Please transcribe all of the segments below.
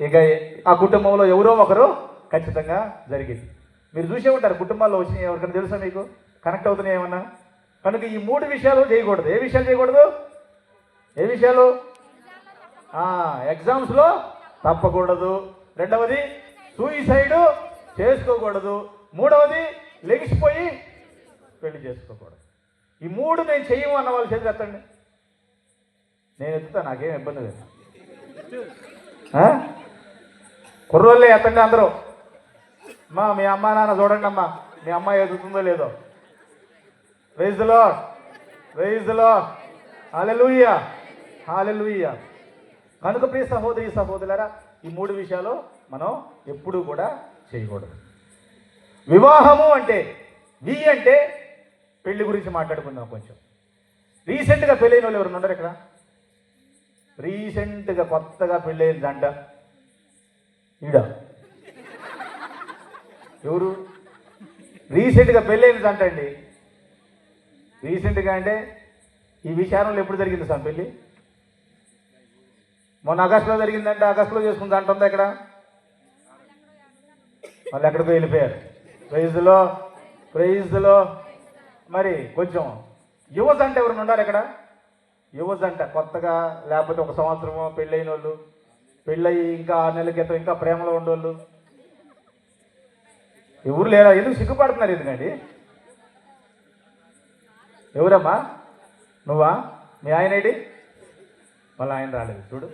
ఇక ఆ కుటుంబంలో ఎవరో ఒకరు ఖచ్చితంగా జరిగింది. మీరు చూసే ఉంటారు కుటుంబాల్లో వచ్చినాయి, ఎవరికైనా తెలుసా మీకు కనెక్ట్ అవుతున్నాయి ఏమన్నా? కనుక ఈ మూడు విషయాలు చేయకూడదు. ఏ విషయాలు చేయకూడదు? ఏ విషయాలు? ఎగ్జామ్స్లో తప్పకూడదు. రెండవది సూయిసైడ్ చేసుకోకూడదు. మూడవది లెగిసిపోయి పెళ్లి చేసుకోకూడదు. ఈ మూడు నేను చెయ్యము అన్న వాళ్ళు చేతులు ఎత్తండి. నేను ఎత్తుతా, నాకేం ఇబ్బంది లేదు. కుర్రోళ్ళే ఎత్తండి అందరూ. మీ అమ్మా నాన్న చూడండి అమ్మా, మీ అమ్మాయి ఎదుగుతుందో లేదో. Praise the Lord, praise the Lord, hallelujah, hallelujah. కనుక ప్రియ సహోదరి సహోదరులారా, ఈ మూడు విషయాలు మనం ఎప్పుడూ కూడా చేయకూడదు. వివాహము అంటే అంటే పెళ్లి గురించి మాట్లాడుకుందాం కొంచెం. రీసెంట్గా పెళ్ళైన వాళ్ళు ఎవరు ఉన్నారు ఇక్కడ? రీసెంట్గా కొత్తగా పెళ్ళైన జంట ఈడ ఎవరు? రీసెంట్గా పెళ్ళైన జంట అండి. రీసెంట్గా అంటే ఈ విషయంలో ఎప్పుడు జరిగింది సార్ పెళ్ళి? మొన్న ఆగస్టులో జరిగిందంటే ఆగస్టులో చేసుకున్న జంట ఉందా ఇక్కడ? వాళ్ళు ఎక్కడికో వెళ్ళిపోయారు. ప్రైజ్లో, ప్రైజ్లో. మరి కొంచెం యువ జంట ఎవరు ఉన్నారు ఇక్కడ? యువ జంట కొత్తగా, లేకపోతే ఒక సంవత్సరమో పెళ్ళైన వాళ్ళు, పెళ్ళయి ఇంకా 6 నెలల క్రితం ఇంకా ప్రేమలో ఉండేవాళ్ళు ఎవరు లేరా? ఎందుకు సిగ్గుపడుతున్నారు? ఎందుకండి? ఎవరమ్మా? నువ్వా? మీ ఆయన ఏంటి? వాళ్ళ ఆయన రాలేదు చూడు.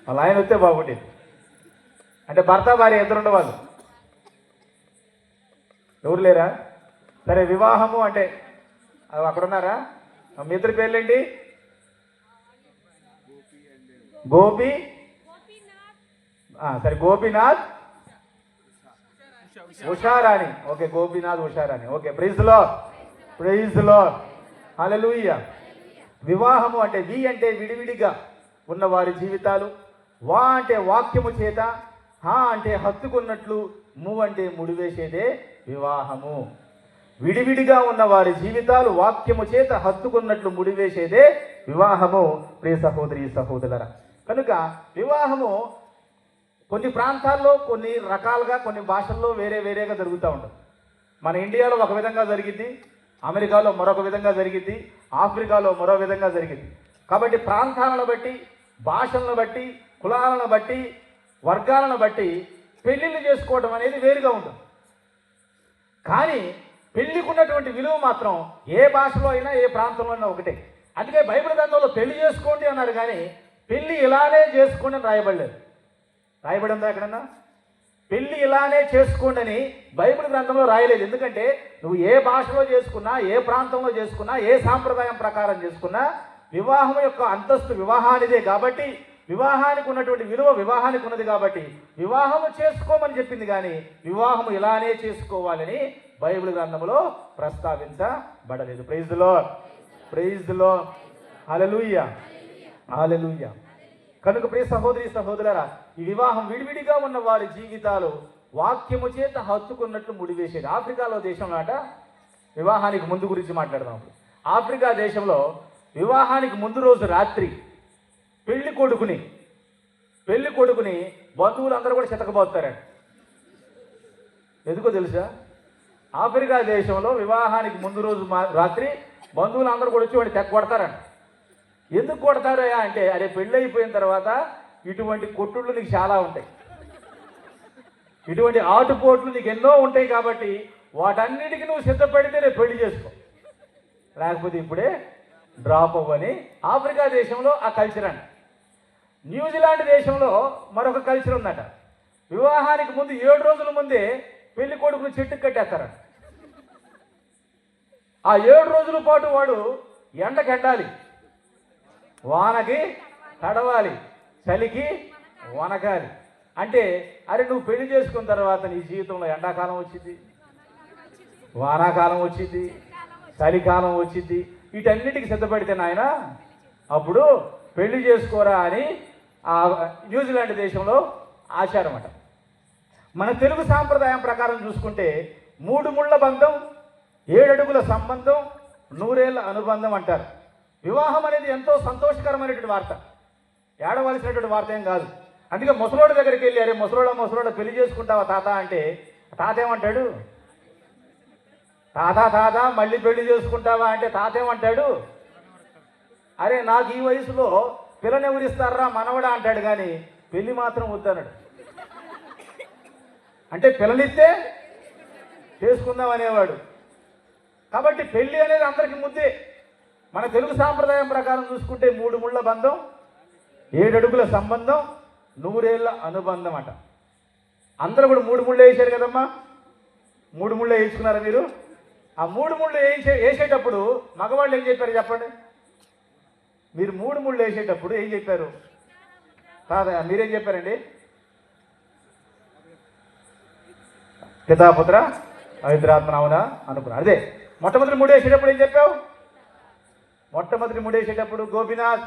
వాళ్ళ ఆయన వస్తే బాగుండేది. అంటే భర్త భార్య ఇద్దరు ఉండేవాళ్ళు. ఎవరు లేరా? సరే, వివాహము అంటే అక్కడ ఉన్నారా? మీ ఇద్దరి పేర్లేంటి? గోపి, సరే Gopinath, Usharani. Okay, Gopinath, Usharani. Okay, praise the Lord, praise the Lord, hallelujah. వివాహము అంటే అంటే విడివిడిగా ఉన్న వారి జీవితాలు, అంటే వాక్యము చేత, అంటే హత్తుకున్నట్లు, అంటే ముడివేసేదే వివాహము. విడివిడిగా ఉన్న వారి జీవితాలు వాక్యము చేత హత్తుకున్నట్లు ముడివేసేదే వివాహము. ప్రియ సహోదరి సహోదరులారా, కనుక వివాహము కొన్ని ప్రాంతాల్లో కొన్ని రకాలుగా, కొన్ని భాషల్లో వేరే వేరేగా జరుగుతూ ఉంటుంది. మన ఇండియాలో ఒక విధంగా జరిగింది, అమెరికాలో మరొక విధంగా జరిగింది, ఆఫ్రికాలో మరో విధంగా జరిగింది. కాబట్టి ప్రాంతాలను బట్టి, భాషలను బట్టి, కులాలను బట్టి, వర్గాలను బట్టి పెళ్ళిళ్ళు చేసుకోవడం అనేది వేరుగా ఉంటుంది. కానీ పెళ్లికి ఉన్నటువంటి విలువ మాత్రం ఏ భాషలో అయినా, ఏ ప్రాంతంలో అయినా ఒకటే. అందుకే బైబిల్ గ్రంథంలో పెళ్లి చేసుకోండి అన్నారు, కానీ పెళ్లి ఇలానే చేసుకోండి అని రాయబడలేదు. రాయబడి ఉందా ఎక్కడన్నా? పెళ్లి ఇలానే చేసుకోండి అని బైబిల్ గ్రంథంలో రాయలేదు. ఎందుకంటే నువ్వు ఏ భాషలో చేసుకున్నా, ఏ ప్రాంతంలో చేసుకున్నా, ఏ సాంప్రదాయం ప్రకారం చేసుకున్నా వివాహం యొక్క అంతస్తు వివాహానిదే. కాబట్టి వివాహానికి ఉన్నటువంటి విలువ వివాహానికి ఉన్నది. కాబట్టి వివాహము చేసుకోమని చెప్పింది, కానీ వివాహము ఇలానే చేసుకోవాలని బైబిల్ గ్రంథంలో ప్రస్తావించబడలేదు. Praise the Lord, praise the Lord, hallelujah, hallelujah. కనుక ప్రియ సహోదరి సహోదరులారా, ఈ వివాహం విడివిడిగా ఉన్న వారి జీవితాలు వాక్యము చేత హత్తుకున్నట్లు ముడివేసేది. ఆఫ్రికాలో దేశంలో వివాహానికి ముందు గురించి మాట్లాడదాం. ఆఫ్రికా దేశంలో వివాహానికి ముందు రోజు రాత్రి పెళ్లి కొడుకుని బంధువులు అందరూ కూడా చితకబోతారండి. ఎందుకో తెలుసా? ఆఫ్రికా దేశంలో వివాహానికి ముందు రోజు రాత్రి బంధువులు అందరూ కూడా వచ్చి వాడిని తెగ కొడతారండి. ఎందుకు కొడతారయ్యా అంటే, అరే పెళ్ళి అయిపోయిన తర్వాత ఇటువంటి కొట్టుళ్ళు నీకు చాలా ఉంటాయి, ఇటువంటి ఆటుపోట్లు నీకు ఎన్నో ఉంటాయి. కాబట్టి వాటన్నిటికీ నువ్వు సిద్ధపడితే రేపు పెళ్లి చేసుకో, లేకపోతే ఇప్పుడే డ్రాప్ అవ్వని ఆఫ్రికా దేశంలో ఆ కల్చర్ అండి. న్యూజిలాండ్ దేశంలో మరొక కల్చర్ ఉందట. వివాహానికి ముందు 7 రోజుల ముందే పెళ్లి కొడుకుని చెట్టుకు కట్టేస్తారంట. ఆ 7 రోజుల పాటు వాడు ఎండకెండాలి, వానకి తడవాలి, చలికి వనకాలి. అంటే అరే నువ్వు పెళ్లి చేసుకున్న తర్వాత నీ జీవితంలో ఎండాకాలం వచ్చింది, వానాకాలం వచ్చింది, చలికాలం వచ్చింది, వీటన్నిటికి సిద్ధపడితే నాయన అప్పుడు పెళ్లి చేసుకోరా అని ఆ న్యూజిలాండ్ దేశంలో ఆచారం అట. మన తెలుగు సాంప్రదాయం ప్రకారం చూసుకుంటే 3 ముళ్ళ బంధం, 7 అడుగుల సంబంధం, 100 ఏళ్ల అనుబంధం అంటారు. వివాహం అనేది ఎంతో సంతోషకరమైనటువంటి వార్త. ఏడవలసినటువంటి వార్త ఏం కాదు. అందుకే ముసలోడి దగ్గరికి వెళ్ళి, అరే ముసలోడ పెళ్లి చేసుకుంటావా తాత అంటే, తాత ఏమంటాడు? తాత మళ్ళీ పెళ్లి చేసుకుంటావా అంటే తాత ఏమంటాడు? అరే నాకు ఈ వయసులో పిల్లని ఎవరిస్తారా మనవడా అంటాడు, కానీ పెళ్లి మాత్రం వద్దన్నాడు. అంటే పిల్లనిస్తే చేసుకుందాం అనేవాడు. కాబట్టి పెళ్లి అనేది అందరికీ ముద్దే. మన తెలుగు సాంప్రదాయం ప్రకారం చూసుకుంటే 3 ముళ్ళ బంధం, 7 అడుగుల సంబంధం, 100 ఏళ్ళ అనుబంధం అట. అందరూ కూడా 3 ముళ్ళు వేసారు కదమ్మా. 3 ముళ్ళు వేయించుకున్నారా మీరు? ఆ 3 ముళ్ళు వేసేటప్పుడు మగవాళ్ళు ఏం చెప్పారు చెప్పండి? మీరు 3 ముళ్ళు వేసేటప్పుడు ఏం చెప్పారు? కాదా, మీరేం చెప్పారండి? పితాపుత్ర పవిత్రాత్మనామన అనుకున్నారు. అదే మొట్టమొదటి 3 వేసేటప్పుడు ఏం చెప్పావు? మొట్టమొదటి 3 వేసేటప్పుడు గోపినాథ్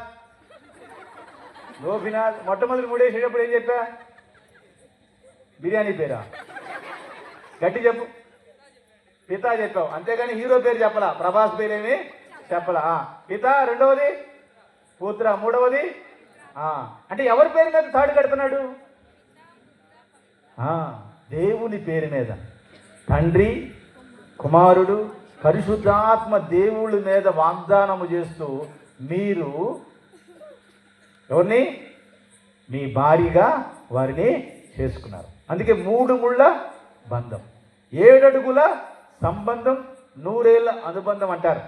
మొట్టమొదటి 3 వేసేటప్పుడు ఏం చెప్పా? బిర్యానీ పేరా? గట్టి చెప్పు. పితా చెప్పావు, అంతేగాని హీరో పేరు చెప్పలా, ప్రభాస్ పేరేమి చెప్పలా. పిత, రెండవది పుత్ర, మూడవది అంటే ఎవరి పేరు మీద తాడు కడుతున్నాడు? దేవుని పేరు మీద. తండ్రి, కుమారుడు, పరిశుద్ధాత్మ దేవుళ్ళ మీద వాగ్దానము చేస్తూ మీరు ఎవరిని మీ భార్యగా వారిని చేసుకున్నారు. అందుకే 3 ముళ్ళ బంధం, 7 అడుగుల సంబంధం, 100 ఏళ్ళ అనుబంధం అంటారు.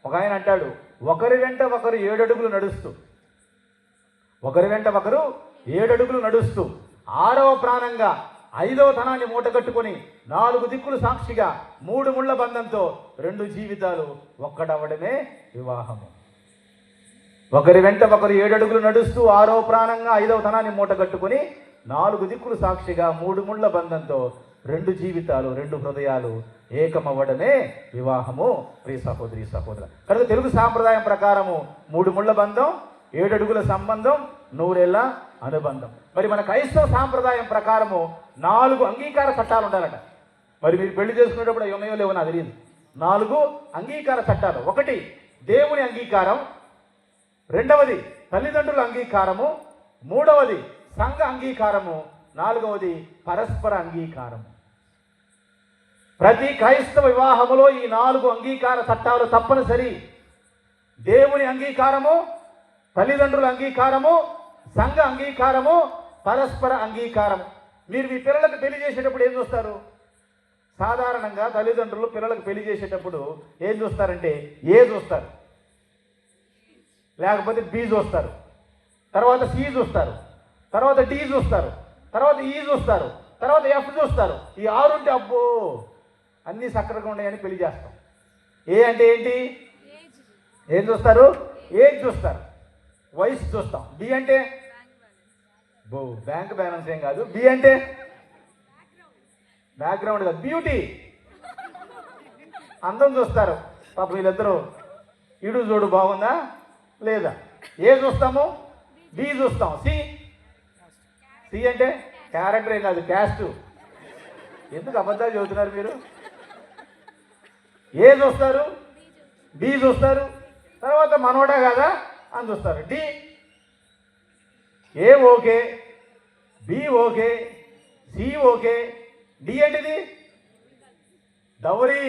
ఒక ఆయన అంటాడు, ఒకరి వెంట ఒకరు 7 అడుగులు నడుస్తూ, ఒకరి వెంట ఒకరు 7 అడుగులు నడుస్తూ, 6వ ప్రాణంగా 5వ తనాన్ని మూటగట్టుకొని 4 దిక్కులు సాక్షిగా 3 ముళ్ళ బంధంతో 2 జీవితాలు ఒక్కడవడమే వివాహము. ఒకరి వెంట ఒకరు 7 అడుగులు నడుస్తూ, 6వ ప్రాణంగా 5వ తనాన్ని మూటగట్టుకొని 4 దిక్కులు సాక్షిగా 3 ముళ్ళ బంధంతో 2 జీవితాలు, 2 హృదయాలు ఏకమవ్వడమే వివాహము. ప్రియ సహోదరి సహోదర, కనుక తెలుగు సాంప్రదాయం ప్రకారము 3 ముళ్ళ బంధం, 7 అడుగుల సంబంధం, 100 ఏళ్ళ అనుబంధం. మరి మన క్రైస్తవ సాంప్రదాయం ప్రకారము 4 అంగీకార చట్టాలు ఉండాలట. మరి మీరు పెళ్లి చేసుకునేటప్పుడు అవి ఉన్నాయో లేవో నాకు తెలియదు. 4 అంగీకార చట్టాలు. 1 దేవుని అంగీకారం, 2వది తల్లిదండ్రుల అంగీకారము, 3వది సంఘ అంగీకారము, 4వది పరస్పర అంగీకారము. ప్రతి క్రైస్తవ వివాహములో ఈ 4 అంగీకార చట్టాలు తప్పనిసరి. దేవుని అంగీకారము, తల్లిదండ్రుల అంగీకారము, సంఘ అంగీకారము, పరస్పర అంగీకారము. మీరు మీ పిల్లలకు పెళ్లి చేసేటప్పుడు ఏం చూస్తారు? సాధారణంగా తల్లిదండ్రులు పిల్లలకు పెళ్లి చేసేటప్పుడు ఏం చూస్తారంటే ఏ చూస్తారు, లేకపోతే బి చూస్తారు, తర్వాత సి చూస్తారు, తర్వాత డి చూస్తారు, తర్వాత ఈ చూస్తారు, తర్వాత ఎఫ్ చూస్తారు. ఈ 6 ఉంటే అబ్బో అన్నీ సక్రంగా ఉన్నాయని పెళ్లి చేస్తాం. ఏ అంటే ఏంటి? ఏం చూస్తారు? ఏజ్ చూస్తారు, వయసు చూస్తాం. బి అంటే బ్యాంక్ బ్యాలెన్స్ ఏం కాదు. బి అంటే బ్యాక్గ్రౌండ్ కాదు, బ్యూటీ, అందం చూస్తారు. పాప వీళ్ళిద్దరూ ఇడు చూడు బాగుందా లేదా. ఏ చూస్తాము? బి చూస్తాం. సి అంటే క్యారెక్టర్ ఏం కాదు, క్యాస్ట్. ఎందుకు అబద్ధాలు చెబుతున్నారు మీరు? ఏ చూస్తారు? బి చూస్తారు, తర్వాత మనోడా కదా అని చూస్తారు. D, A okay, B okay, C okay, D ఏంటిది? డౌరీ.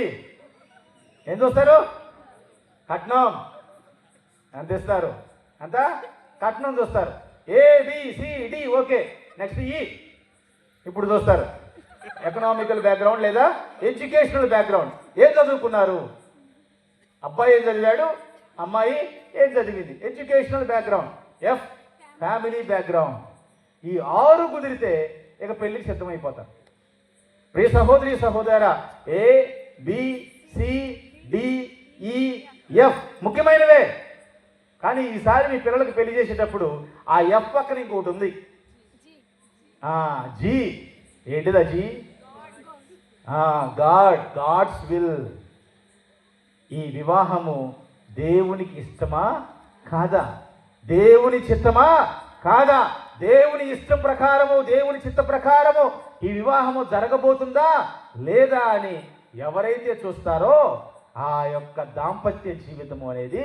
ఏం చూస్తారు? కట్నం ఎంత ఇస్తారు, అంత కట్నం చూస్తారు. A B C D okay. Next E. ఇప్పుడు చూస్తారు ఎకనామికల్ బ్యాక్గ్రౌండ్ లేదా ఎడ్యుకేషనల్ బ్యాక్గ్రౌండ్. ఏం చదువుకున్నారు? అబ్బాయి ఏం చదివాడు, అమ్మాయి ఏం చదివింది. Educational background. F family background. ఈ 6 కుదిరితే ఇక పెళ్లికి సిద్ధమైపోతారు. ప్రియ సహోదరి సహోదరా, A B C D E F ముఖ్యమైనవే. కానీ ఈసారి మీ పిల్లలకు పెళ్లి చేసేటప్పుడు ఆ ఎఫ్ పక్కన ఇంకోటి ఉంది, జీ. ఏంటిదా జీ? God's will. ఈ వివాహము దేవునికి ఇష్టమా కాదా? దేవుని చిత్తమా కాదా? దేవుని ఇష్టం ప్రకారము, దేవుని చిత్త ప్రకారము ఈ వివాహము జరగబోతుందా లేదా అని ఎవరైతే చూస్తారో ఆ యొక్క దాంపత్య జీవితము అనేది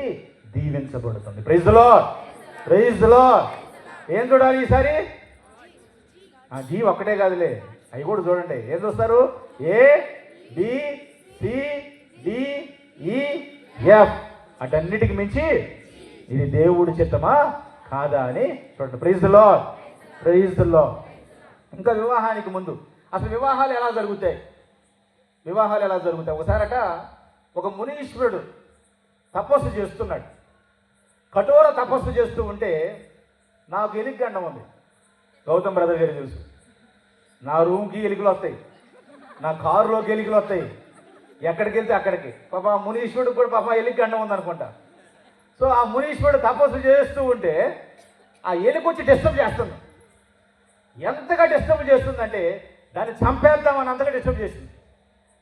దీవించబడుతుంది. Praise the Lord, praise the Lord. ఏం చూడాలి ఈసారి? జీ ఒక్కటే కాదులే, అవి కూడా చూడండి. ఏం చూస్తారు? A B C D E F. అటన్నిటికి మించి ఇది దేవుడి చిత్తమా కాదా అని చూడండి. Praise the Lord, praise the Lord. ఇంకా వివాహానికి ముందు అసలు వివాహాలు ఎలా జరుగుతాయి? వివాహాలు ఎలా జరుగుతాయి? ఒకసారట ఒక మునీశ్వరుడు తపస్సు చేస్తున్నాడు. కఠోర తపస్సు చేస్తూ ఉంటే నాకు ఎలికి గండం ఉంది. గౌతమ్ బ్రదర్ గారు తెలుసు. నా రూమ్కి ఎలుకలు వస్తాయి, నా కారులోకి ఎలుకలు వస్తాయి, ఎక్కడికి వెళ్తే అక్కడికి. పాప ఆ మునీశ్వరుడు కూడా పాప ఎలికి గండం ఉందనుకుంటా. సో ఆ మునీశ్వరుడు తపస్సు చేస్తూ ఉంటే ఆ ఎలుక వచ్చి డిస్టర్బ్ చేస్తుంది. ఎంతగా డిస్టర్బ్ చేస్తుందంటే దాన్ని చంపేద్దామని అంతగా డిస్టర్బ్ చేస్తుంది.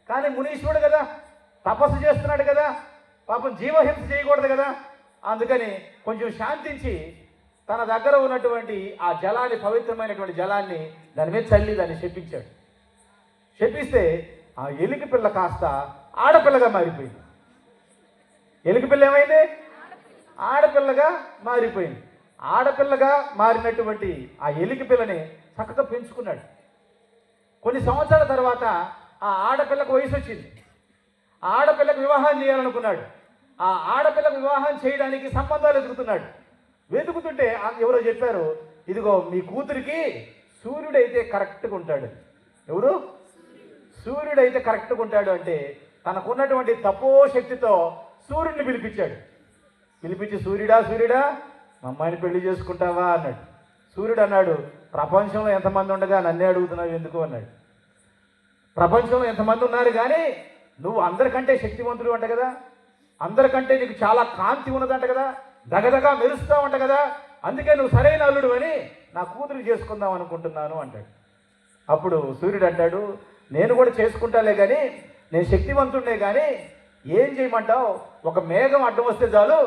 కానీ మునీశ్వరుడు కదా, తపస్సు చేస్తున్నాడు కదా, పాపం జీవహింస చేయకూడదు కదా. అందుకని కొంచెం శాంతించి తన దగ్గర ఉన్నటువంటి ఆ జలాన్ని, పవిత్రమైనటువంటి జలాన్ని దాని మీద చల్లి దాన్ని శపించాడు. శపిస్తే ఆ ఎలుక పిల్ల కాస్త ఆడపిల్లగా మారిపోయింది. ఎలుక పిల్ల ఏమైంది? ఆడపిల్లగా మారిపోయింది. ఆడపిల్లగా మారినటువంటి ఆ ఎలుక పిల్లని చక్కగా పెంచుకున్నాడు. కొన్ని సంవత్సరాల తర్వాత ఆ ఆడపిల్లకు వయసు వచ్చింది. ఆ ఆడపిల్లకు వివాహం చేయాలనుకున్నాడు. ఆ ఆడపిల్లకు వివాహం చేయడానికి సంబంధాలు వెతుకుతున్నాడు. వెతుకుతుంటే ఎవరో చెప్పారు, ఇదిగో మీ కూతురికి సూర్యుడైతే కరెక్ట్గా ఉంటాడు. ఎవరు? సూర్యుడైతే కరెక్ట్గా ఉంటాడు అంటే తనకున్నటువంటి తపోశక్తితో సూర్యుడిని పిలిపించాడు. పిలిపించి, సూర్యుడా సూర్యుడా మా అమ్మాయిని పెళ్లి చేసుకుంటావా అన్నాడు. సూర్యుడు అన్నాడు, ప్రపంచంలో ఎంతమంది ఉండగా నన్నే అడుగుతున్నావు ఎందుకు అన్నాడు. ప్రపంచంలో ఎంతమంది ఉన్నారు కానీ నువ్వు అందరికంటే శక్తివంతుడు అంట కదా, అందరికంటే నీకు చాలా కాంతి ఉన్నదంట కదా, దగదగా మెరుస్తూ ఉంట కదా, అందుకే నువ్వు సరైన అల్లుడు అని నా కూతురు చేసుకుందాం అనుకుంటున్నాను అంటాడు. అప్పుడు సూర్యుడు అంటాడు, నేను కూడా చేసుకుంటాలే కానీ నేను శక్తివంతుడినే కానీ ఏం చేయమంటావు? ఒక మేఘం అడ్డం వస్తే చాలు,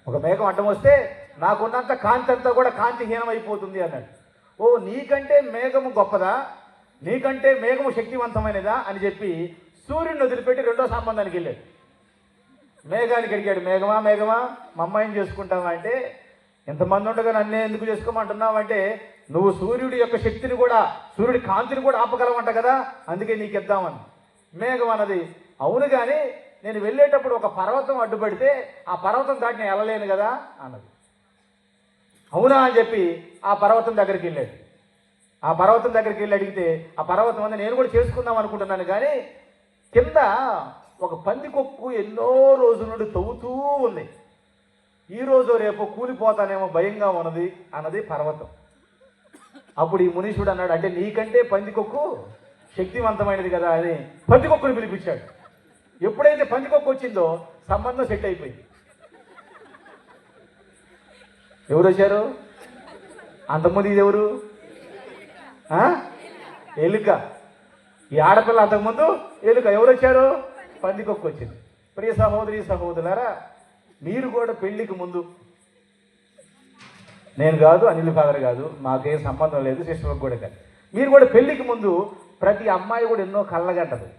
ఒక మేఘం అడ్డం వస్తే నాకున్నంత కాంతి అంతా కూడా కాంతిహీనం అయిపోతుంది అన్నాడు. ఓ, నీకంటే మేఘము గొప్పదా, నీకంటే మేఘము శక్తివంతమైనదా అని చెప్పి సూర్యుడిని వదిలిపెట్టి రెండో సంబంధానికి వెళ్ళాడు. మేఘానికి అడిగాడు, మేఘమా మేఘమా మా అమ్మాయిని చేసుకుంటావా అంటే, ఎంతమంది ఉండగా నన్నే ఎందుకు చేసుకోమంటున్నావు అంటే, నువ్వు సూర్యుడి యొక్క శక్తిని కూడా, సూర్యుడి కాంతిని కూడా ఆపగలవంట కదా, అందుకే నీకు ఇద్దామని. మేఘం అన్నది, అవును కానీ నేను వెళ్ళేటప్పుడు ఒక పర్వతం అడ్డుపడితే ఆ పర్వతం దాటి నేను వెళ్ళలేను కదా అన్నది. అవునా అని చెప్పి ఆ పర్వతం దగ్గరికి వెళ్ళాడు. ఆ పర్వతం దగ్గరికి వెళ్ళి అడిగితే ఆ పర్వతం అంతా నేను కూడా చేసుకుందాం అనుకుంటున్నాను కానీ కింద ఒక పందికొక్కు ఎన్నో రోజుల నుండి తవ్వుతూ ఉంది, ఈరోజు రేపు కూలిపోతానేమో భయంగా ఉన్నది అన్నది పర్వతం. అప్పుడు ఈ మునీషుడు అన్నాడు, అంటే నీకంటే పందికొక్కు శక్తివంతమైనది కదా అని పందికొక్కుని పిలిపించాడు. ఎప్పుడైతే పందికొక్కు వచ్చిందో సంబంధం సెట్ అయిపోయింది. ఎవరు వచ్చారు? అంతకుముందు ఇది ఎవరు? ఎలుక. ఈ ఆడపిల్ల అంతకుముందు ఎలుక. ఎవరు వచ్చారు? పందికొక్కు వచ్చింది. ప్రియ సహోదరి సహోదరులారా, మీరు కూడా పెళ్లికి ముందు, నేను కాదు, అనిల్ ఫాదర్ కాదు, మాకేం సంబంధం లేదు, సిస్టర్కి కూడా కాదు, మీరు కూడా పెళ్లికి ముందు ప్రతి అమ్మాయి కూడా ఎన్నో కళ్ళగంటది.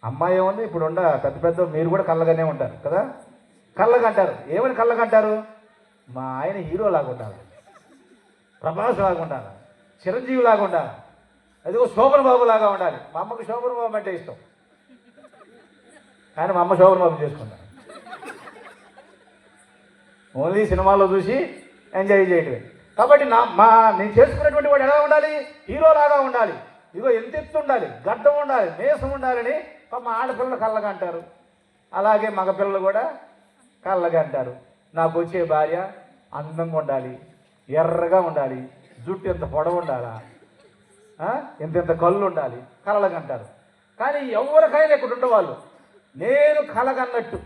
అమ్మాయి ఏముంది ఇప్పుడు పెద్ద పెద్ద మీరు కూడా కళ్ళగానే ఉంటారు కదా, కళ్ళగంటారు. ఏమని కళ్ళగంటారు? మా ఆయన హీరో లాగా ఉండాలి, ప్రభాస్ లాగా ఉండాలి, చిరంజీవి లాగా ఉండాలి, అదిగో శోభన్ బాబు లాగా ఉండాలి. మా అమ్మకు శోభన్ బాబు అంటే ఇష్టం, కానీ మా అమ్మ శోభన్ బాబు చేసుకుంటాను. ఓన్లీ సినిమాలో చూసి ఎంజాయ్ చేయటమే. కాబట్టి నేను చేసుకున్నటువంటి వాడు ఎలా ఉండాలి? హీరోలాగా ఉండాలి, ఇదిగో ఎంత ఎత్తు ఉండాలి, గడ్డం ఉండాలి, మేసం ఉండాలని మా ఆడపిల్లలు కళ్ళగా అంటారు. అలాగే మగపిల్లలు కూడా కళ్ళగా అంటారు. నాకు వచ్చే భార్య అందంగా ఉండాలి, ఎర్రగా ఉండాలి, జుట్టు ఎంత పొడవు ఉండాలా, ఎంత కళ్ళు ఉండాలి, కళ్ళగా అంటారు. కానీ ఎవరికైనా ఇక్కడ ఉండేవాళ్ళు నేను కలగన్నట్టు,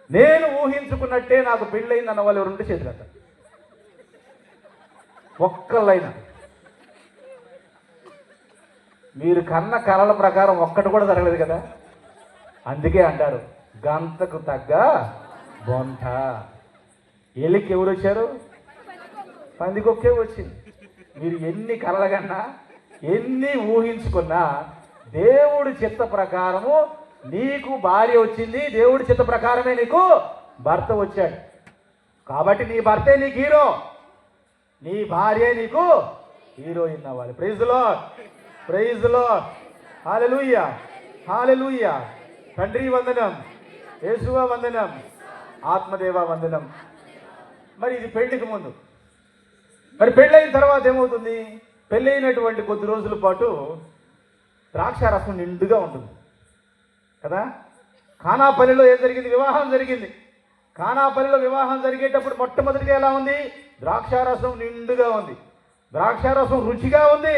నేను ఊహించుకున్నట్టే నాకు పెళ్ళయింది అన్న వాళ్ళు ఎవరుంటే చేతులు అంటారు. ఒక్కళ్ళైనా మీరు కన్న కళల ప్రకారం ఒక్కటి కూడా జరగలేదు కదా. అందుకే అంటారు గంతకు తగ్గ బొంత. ఎలికి ఎవరు వచ్చారు? పందికొక్కే వచ్చింది. మీరు ఎన్ని కలలుగన్నా ఎన్ని ఊహించుకున్నా దేవుడి చిత్త ప్రకారము నీకు భార్య వచ్చింది, దేవుడి చిత్త ప్రకారమే నీకు భర్త వచ్చాడు. కాబట్టి నీ భర్తే నీకు హీరో, నీ భార్య నీకు హీరోయిన్ అవ్వాలి. Praise the Lord, praise the Lord. Hallelujah, hallelujah. తండ్రి వందనం, యేసువా వందనం, ఆత్మదేవ వందనం. మరి ఇది పెళ్లికి ముందు. మరి పెళ్ళైన తర్వాత ఏమవుతుంది? పెళ్ళైనటువంటి కొద్ది రోజుల పాటు ద్రాక్షారసం నిండుగా ఉంటుంది కదా. కానాపల్లిలో ఏం జరిగింది? వివాహం జరిగింది. కానాపల్లిలో వివాహం జరిగేటప్పుడు మొట్టమొదటిగా ఎలా ఉంది? ద్రాక్షారసం నిండుగా ఉంది, ద్రాక్షారసం రుచిగా ఉంది,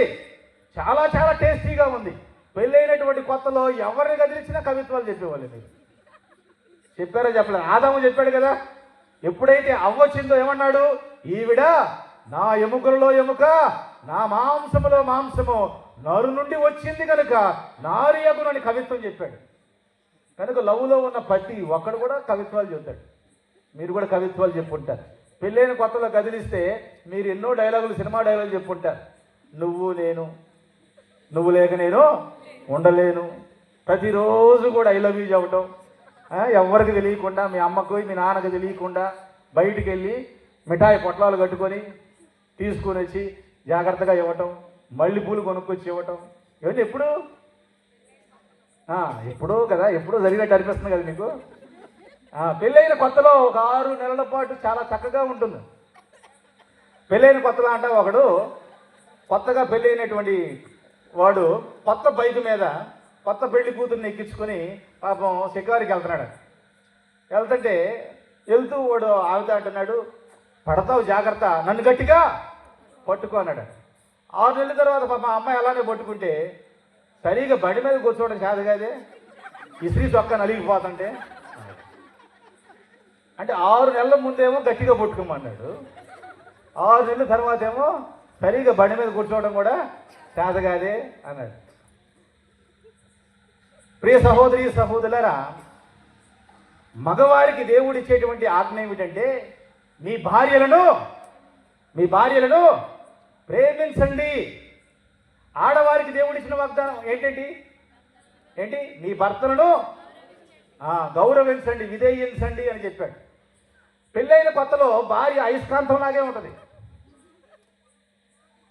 చాలా చాలా టేస్టీగా ఉంది. పెళ్ళైనటువంటి కొత్తలో ఎవరిని కదిలించినా కవిత్వాలు చెప్పేవాళ్ళు. మీరు చెప్పారో చెప్పలేదు? ఆదాము చెప్పాడు కదా, ఎప్పుడైతే అవ్వొచ్చిందో ఏమన్నాడు? ఈవిడ నా ఎముకలలో ఎముక, నా మాంసములో మాంసము, నరు నుండి వచ్చింది కనుక నారి యగునని కవిత్వం చెప్పాడు. కనుక లవ్లో ఉన్న ప్రతి ఒక్కడు కూడా కవిత్వాలు చెబుతాడు. మీరు కూడా కవిత్వాలు చెప్పుంటారు. పెళ్ళైన కొత్తలో కదిలిస్తే మీరు ఎన్నో డైలాగులు, సినిమా డైలాగులు చెప్పుంటారు. నువ్వు నేను, నువ్వు లేక నేను ఉండలేను. ప్రతిరోజు కూడా ఐ లవ్ యూ చెప్పటం, ఎవరికి తెలియకుండా, మీ అమ్మకు మీ నాన్నకు తెలియకుండా బయటికి వెళ్ళి మిఠాయి పొట్లాలు కట్టుకొని తీసుకుని వచ్చి జాగ్రత్తగా ఇవ్వటం, మళ్ళీ పూలు కొనుక్కొచ్చి ఇవ్వటం, ఇవన్నీ ఎప్పుడూ కదా, ఎప్పుడూ జరిగినట్టు అనిపిస్తుంది కదా మీకు. పెళ్ళైన కొత్తలో ఒక 6 నెలల పాటు చాలా చక్కగా ఉంటుంది. పెళ్ళైన కొత్తలో అంటే ఒకడు కొత్తగా పెళ్ళైనటువంటి వాడు కొత్త బైక్ మీద కొత్త పెళ్లి కూతుర్ని ఎక్కించుకొని పాపం షికారుకి వెళ్తున్నాడు. వెళ్తుంటే వెళ్తూ వాడు ఆగుతా అంటున్నాడు, పడతావు జాగ్రత్త, నన్ను గట్టిగా పట్టుకో అన్నాడు. 6 నెలల తర్వాత పాపం అమ్మాయి అలానే పట్టుకుంటే సరిగా బండి మీద కూర్చోవడం కాదు కదే, ఇస్త్రీ చొక్కా నలిగిపోతుంటే. అంటే 6 నెలల ముందేమో గట్టిగా పట్టుకోమన్నాడు, 6 నెలల తర్వాత ఏమో సరిగా బండి మీద కూర్చోవడం కూడా కాదే అన్నాడు. ప్రియ సహోదరి సహోదరులారా, మగవారికి దేవుడు ఇచ్చేటువంటి ఆజ్ఞ ఏమిటంటే మీ భార్యలను ప్రేమించండి. ఆడవారికి దేవుడు ఇచ్చిన వాగ్దానం ఏంటి? మీ భర్తలను గౌరవించండి, విధేయించండి అని చెప్పాడు. పెళ్ళైన కొత్తలో భార్య అయస్కాంతంలాగే ఉంటుంది.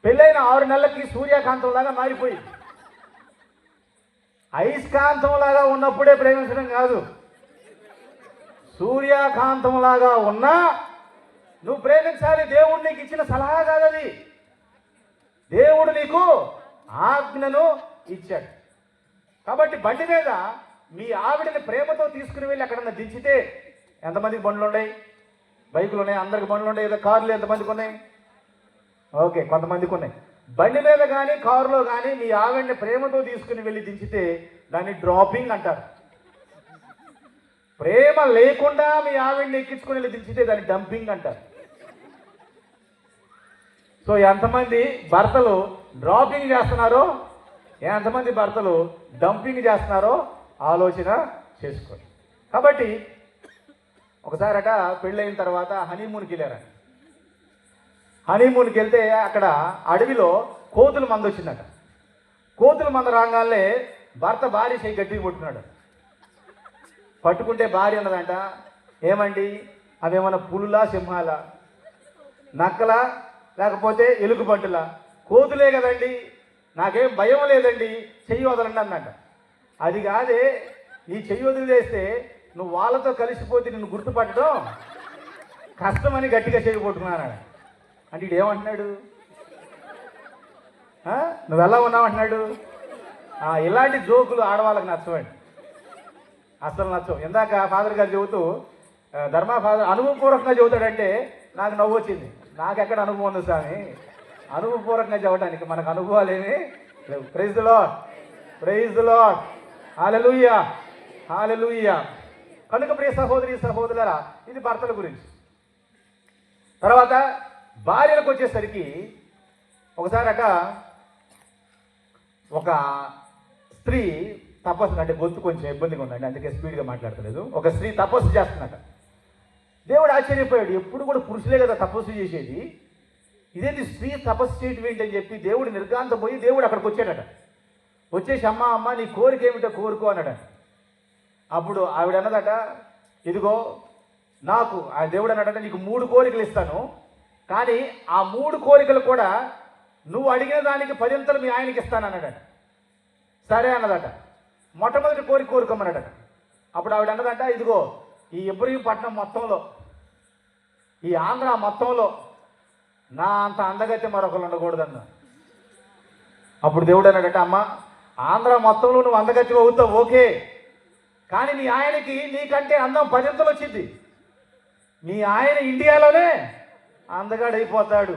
పెళ్ళైన 6 నెలలకి సూర్యకాంతంలాగా మారిపోయింది. అయస్కాంతంలాగా ఉన్నప్పుడే ప్రేమించడం కాదు, సూర్యకాంతంలాగా ఉన్నా నువ్వు ప్రేమించాలి. దేవుడు నీకు ఇచ్చిన సలహా కాదది, దేవుడు నీకు ఆజ్ఞను ఇచ్చాడు. కాబట్టి బండి మీద మీ ఆవిడని ప్రేమతో తీసుకుని వెళ్ళి అక్కడన్నా దించితే, ఎంతమందికి బండ్లు ఉన్నాయి? బైకులు ఉన్నాయి, అందరికి బండ్లు ఉన్నాయి కదా. కార్లు ఎంతమందికి ఉన్నాయి? ఓకే, కొంతమందికి ఉన్నాయి. బండి మీద కానీ కారులో కానీ మీ ఆవిడని ప్రేమతో తీసుకుని వెళ్ళి దించితే దాన్ని డ్రాపింగ్ అంటారు. ప్రేమ లేకుండా మీ ఆవిడని ఎక్కించుకుని వెళ్ళి దించితే దాన్ని డంపింగ్ అంటారు. సో ఎంతమంది భర్తలు డ్రాపింగ్ చేస్తున్నారో, ఎంతమంది భర్తలు డంపింగ్ చేస్తున్నారో ఆలోచన చేసుకోండి. కాబట్టి ఒకసారట పెళ్ళైన తర్వాత హనీమూన్కి వెళ్ళారట. హనీమూన్కి వెళ్తే అక్కడ అడవిలో కోతుల మంద వచ్చిందట. కోతుల మంద రాగానే భర్త భార్య చేయి గట్టిగా పట్టుకున్నాడు. పట్టుకుంటే భార్య అన్నదంట, ఏమండి అవేమన్నా పులులా, సింహాలా, నక్కలా, లేకపోతే ఎలుగుబంటులా? కోతులే కదండి, నాకేం భయం లేదండి, చెయ్యి వదలండి అన్నట. అది కాదే, నీ చెయ్యి వదిలేస్తే నువ్వు వాళ్ళతో కలిసిపోతే నిన్ను గుర్తుపట్టడం కష్టమని గట్టిగా చెయ్యి పట్టుకున్నాడు. అంటే ఇడు ఏమంటున్నాడు? నువ్వు ఎలా ఉన్నావు అంటున్నాడు. ఇలాంటి జోకులు ఆడవాళ్ళకి నచ్చవండి, అసలు నచ్చవు. ఇందాక ఫాదర్ గారు చెబుతూ ఫాదర్ అనుభవపూర్వకంగా చెబుతాడంటే నాకు నవ్వు వచ్చింది. నాకెక్కడ అనుభవం ఉంది స్వామి అనుభవపూర్వకంగా చెప్పడానికి? మనకు అనుభవాలు ఏమి లేవు. Praise the Lord, praise the Lord, hallelujah, hallelujah. కనుక ప్రియ సహోదరి సహోదరులారా, ఇది భర్తల గురించి. తర్వాత భార్యలకు వచ్చేసరికి ఒకసారట ఒక స్త్రీ తపస్సు, అంటే గొంతు కొంచెం ఇబ్బందిగా ఉందండి అందుకే స్పీడ్గా మాట్లాడతలేదు. ఒక స్త్రీ తపస్సు చేస్తున్నట. దేవుడు ఆశ్చర్యపోయాడు, ఎప్పుడు కూడా పురుషులే కదా తపస్సు చేసేది, ఇదేంటి స్త్రీ తపస్సు చేయటం ఏంటని చెప్పి దేవుడు నిర్గాంతపోయి దేవుడు అక్కడికి వచ్చాడట. వచ్చేసి అమ్మ నీ కోరిక ఏమిటో కోరుకో అన్నాడ. అప్పుడు ఆవిడ అన్నదట, ఇదిగో నాకు ఆ దేవుడు అన్నాడంటే నీకు 3 కోరికలు ఇస్తాను, కానీ ఆ 3 కోరికలు కూడా నువ్వు అడిగిన దానికి 10 మీ ఆయనకి ఇస్తాను అన్నాడట. సరే అన్నదట. మొట్టమొదటి కోరిక కోరుకోమన్నాడట. అప్పుడు ఆవిడ అన్నదట, ఇదిగో ఈ ఇబ్రహీంపట్నం మొత్తంలో, ఈ ఆంధ్ర మొత్తంలో నా అంత అందగత్య మరొకరు ఉండకూడదన్న. అప్పుడు దేవుడు అన్నాడట, అమ్మ ఆంధ్ర మొత్తంలో నువ్వు అందగత్యం అవుతావు ఓకే, కానీ మీ ఆయనకి నీకంటే అందం 10 వచ్చింది. మీ ఆయన ఇండియాలోనే అందగాడు అయిపోతాడు,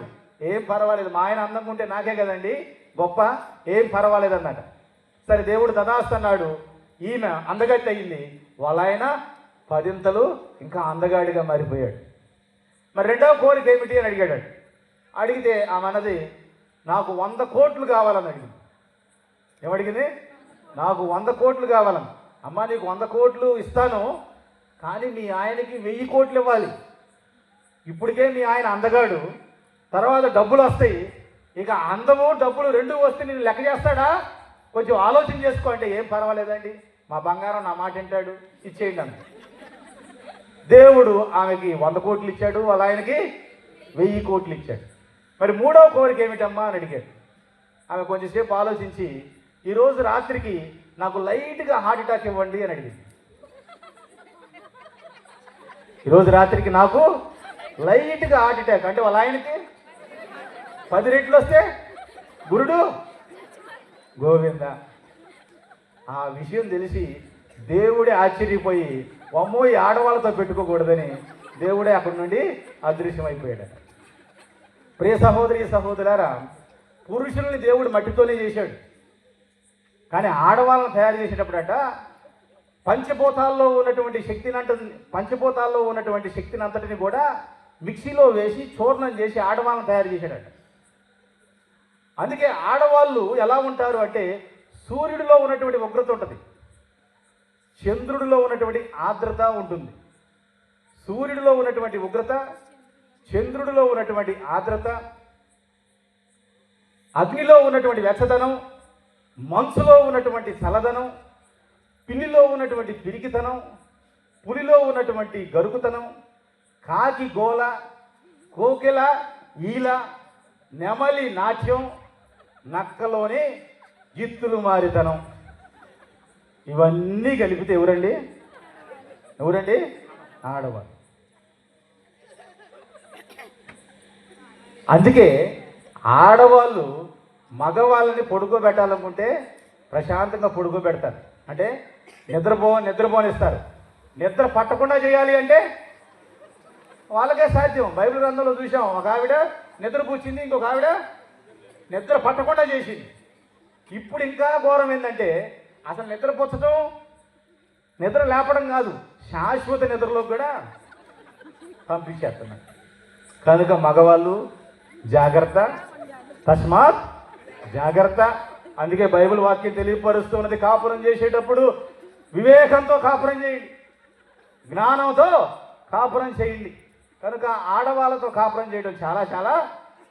ఏం పర్వాలేదు, మా ఆయన అందంగా ఉంటే నాకే కదండి గొప్ప, ఏం పర్వాలేదు అన్నట. సరే దేవుడు తదాస్తన్నాడు, ఈమె అందగత్తి అయింది, వాళ్ళ ఆయన 10 ఇంకా అందగాడిగా మారిపోయాడు. మరి రెండవ కోరిక ఏమిటి అని అడిగాడు. అడిగితే ఆమె అన్నది, నాకు 100 కోట్లు కావాలని అడిగింది. ఏమడిగింది? నాకు 100 కోట్లు కావాలని. అమ్మ నీకు 100 కోట్లు ఇస్తాను, కానీ మీ ఆయనకి 1000 కోట్లు ఇవ్వాలి. ఇప్పటికే మీ ఆయన అందగాడు, తర్వాత డబ్బులు వస్తాయి, ఇక అందము డబ్బులు 2 వస్తే నేను లెక్క చేస్తాడా, కొంచెం ఆలోచన చేసుకో అంటే, ఏం పర్వాలేదండి మా బంగారం నా మాట వింటాడు, ఇచ్చేయండి అన్న. దేవుడు ఆమెకి 100 కోట్లు ఇచ్చాడు, వాళ్ళ ఆయనకి 1000 కోట్లు ఇచ్చాడు. మరి మూడవ కోరిక ఏమిటమ్మా అని అడిగాడు. ఆమె కొంచెంసేపు ఆలోచించి, ఈరోజు రాత్రికి నాకు లైట్గా హార్ట్ అటాక్ ఇవ్వండి అని అడిగింది. ఈరోజు రాత్రికి నాకు లైట్గా హార్ట్ అటాక్ అంటే వాళ్ళ ఆయనకి 10 రెట్లు వస్తే గురుడు గోవింద. ఆ విషయం తెలిసి దేవుడే ఆశ్చర్యపోయి, అమ్మో ఈ ఆడవాళ్ళతో పెట్టుకోకూడదని దేవుడే అక్కడి నుండి అదృశ్యమైపోయాడు. ప్రియ సహోదరి సహోదరులారా, పురుషుల్ని దేవుడు మట్టితోనే చేశాడు, కానీ ఆడవాళ్ళని తయారు చేసేటప్పుడట పంచభూతాల్లో ఉన్నటువంటి శక్తిని అంతటిని కూడా మిక్సీలో వేసి చూర్ణం చేసి ఆడవాళ్ళని తయారు చేశాడట. అందుకే ఆడవాళ్ళు ఎలా ఉంటారు అంటే, సూర్యుడిలో ఉన్నటువంటి ఉగ్రత ఉంటుంది, చంద్రుడిలో ఉన్నటువంటి ఆర్ద్రత ఉంటుంది. సూర్యుడిలో ఉన్నటువంటి ఉగ్రత, చంద్రుడిలో ఉన్నటువంటి ఆర్ద్రత, అగ్నిలో ఉన్నటువంటి వెచ్చదనం, మంచులో ఉన్నటువంటి చల్లదనం, పిల్లిలో ఉన్నటువంటి పిరికితనం, పులిలో ఉన్నటువంటి గరుకుతనం, కాకి గోల, కోకిల ఈల, నెమలి నాట్యం, నక్కలోని జిత్తులు మారితనం, ఇవన్నీ కలిపితే ఎవరండి? ఆడవాళ్ళు. అందుకే ఆడవాళ్ళు మగవాళ్ళని పడుకోబెట్టాలనుకుంటే ప్రశాంతంగా పడుకోబెడతారు, అంటే నిద్రపోనిస్తారు. నిద్ర పట్టకుండా చేయాలి అంటే వాళ్ళకే సాధ్యం. బైబిల్ గ్రంథంలో చూసాం, ఒక ఆవిడ నిద్ర కూర్చింది, ఇంకొక ఆవిడ నిద్ర పట్టకుండా చేసింది. ఇప్పుడు ఇంకా ఘోరం ఏంటంటే, అసలు నిద్రపుచ్చడం, నిద్ర లేపడం కాదు, శాశ్వత నిద్రలో కూడా పంపించేస్తున్నారు. కనుక మగవాళ్ళు జాగ్రత్త, తస్మాత్ జాగ్రత్త. అందుకే బైబిల్ వాక్యం తెలియపరుస్తున్నది, కాపురం చేసేటప్పుడు వివేకంతో కాపురం చేయండి, జ్ఞానంతో కాపురం చేయండి. కనుక ఆడవాళ్ళతో కాపురం చేయడం చాలా చాలా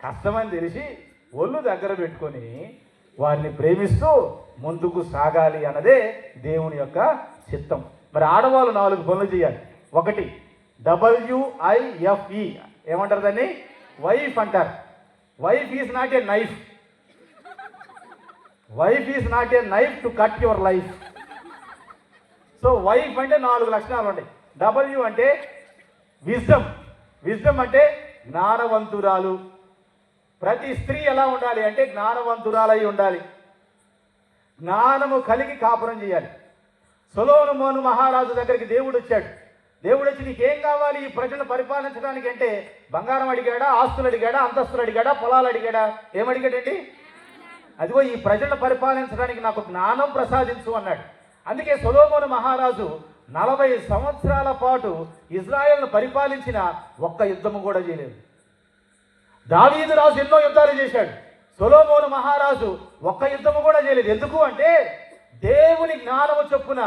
కష్టమని తెలిసి ఒళ్ళు దగ్గర పెట్టుకొని వారిని ప్రేమిస్తూ ముందుకు సాగాలి అన్నదే దేవుని యొక్క చిత్తం. మరి ఆడవాళ్ళు 4 పనులు చేయాలి. 1 WIFE, ఏమంటారు దాన్ని? వైఫ్ అంటారు. Wife is not a knife, wife is not a knife to cut your life. So wife అంటే 4 లక్షణాలు ఉంటాయి. W అంటే విజ్డమ్, విజ్డమ్ అంటే జ్ఞానవంతురాలు. ప్రతి స్త్రీ ఎలా ఉండాలి అంటే జ్ఞానవంతురాలై ఉండాలి, జ్ఞానము కలిగి కాపురం చేయాలి. సొలొమోను మహారాజు దగ్గరికి దేవుడు వచ్చాడు. దేవుడు వచ్చి నీకేం కావాలి ఈ ప్రజలను పరిపాలించడానికి అంటే, బంగారం అడిగాడా, ఆస్తులు అడిగాడా, అంతస్తులు అడిగాడా, పొలాలు అడిగాడా? ఏమడిగాడండి? అదిగో ఈ ప్రజలను పరిపాలించడానికి నాకు జ్ఞానం ప్రసాదించు అన్నాడు. అందుకే సొలొమోను మహారాజు 40 సంవత్సరాల పాటు ఇజ్రాయెల్ను పరిపాలించిన ఒక్క యుద్ధము కూడా చేయలేదు. దావీదు రాజు ఎన్నో యుద్ధాలు చేశాడు, సొలొమోను మహారాజు ఒక్క యుద్ధము కూడా చేయలేదు. ఎందుకు అంటే దేవుని జ్ఞానము చొప్పున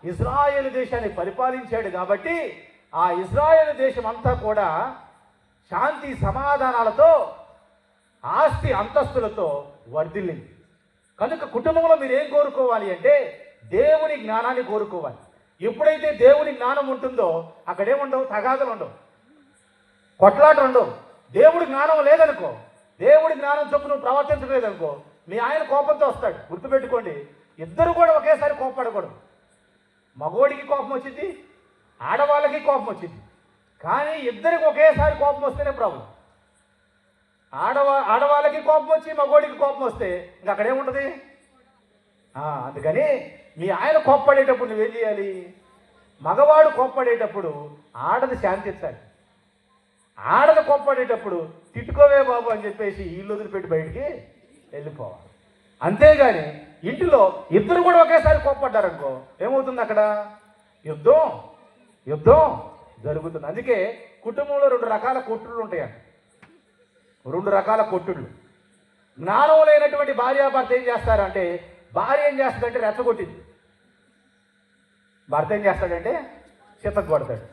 ఇజ్రాయేలు దేశాన్ని పరిపాలించాడు కాబట్టి ఆ ఇజ్రాయేలు దేశం అంతా కూడా శాంతి సమాధానాలతో, ఆస్తి అంతస్తులతో వర్ధిల్లింది. కనుక కుటుంబంలో మీరు ఏం కోరుకోవాలి అంటే దేవుని జ్ఞానాన్ని కోరుకోవాలి. ఎప్పుడైతే దేవుని జ్ఞానం ఉంటుందో అక్కడేముండవు, తగాదలు ఉండవు, కొట్లాటలు ఉండవు. దేవుడి జ్ఞానం లేదనుకో, దేవుడి జ్ఞానం చొప్పు నువ్వు ప్రవర్తించలేదనుకో, మీ ఆయన కోపంతో వస్తాడు. గుర్తుపెట్టుకోండి, ఇద్దరు కూడా ఒకేసారి కోపపడకూడదు. మగోడికి కోపం వచ్చింది, ఆడవాళ్ళకి కోపం వచ్చింది. కానీ ఇద్దరికి ఒకేసారి కోపం వస్తేనే ప్రాబ్లం. ఆడవాళ్ళకి కోపం వచ్చి మగోడికి కోపం వస్తే ఇంకా అక్కడేముంటుంది. అందుకని మీ ఆయన కోప్పడేటప్పుడు నువ్వేం చేయాలి? మగవాడు కోప్పడేటప్పుడు ఆడది శాంతించాలి. ఆడది కోప్పడేటప్పుడు తిట్టుకోవే బాబు అని చెప్పేసి ఇల్లు వదిలిపెట్టి బయటికి వెళ్ళిపోవాలి. అంతేగాని ఇంటిలో ఇద్దరు కూడా ఒకేసారి కోప్పడ్డారనుకో ఏమవుతుంది? అక్కడ యుద్ధం జరుగుతుంది. అందుకే కుటుంబంలో 2 రకాల కొట్టుళ్ళు ఉంటాయంట. 2 రకాల కొట్టుళ్ళు. జ్ఞానం లేనటువంటి భార్యాభర్త ఏం చేస్తారంటే, భార్య ఏం చేస్తాడంటే రెచ్చగొట్టింది, భర్త ఏం చేస్తాడంటే చితక్ కొడతాడు.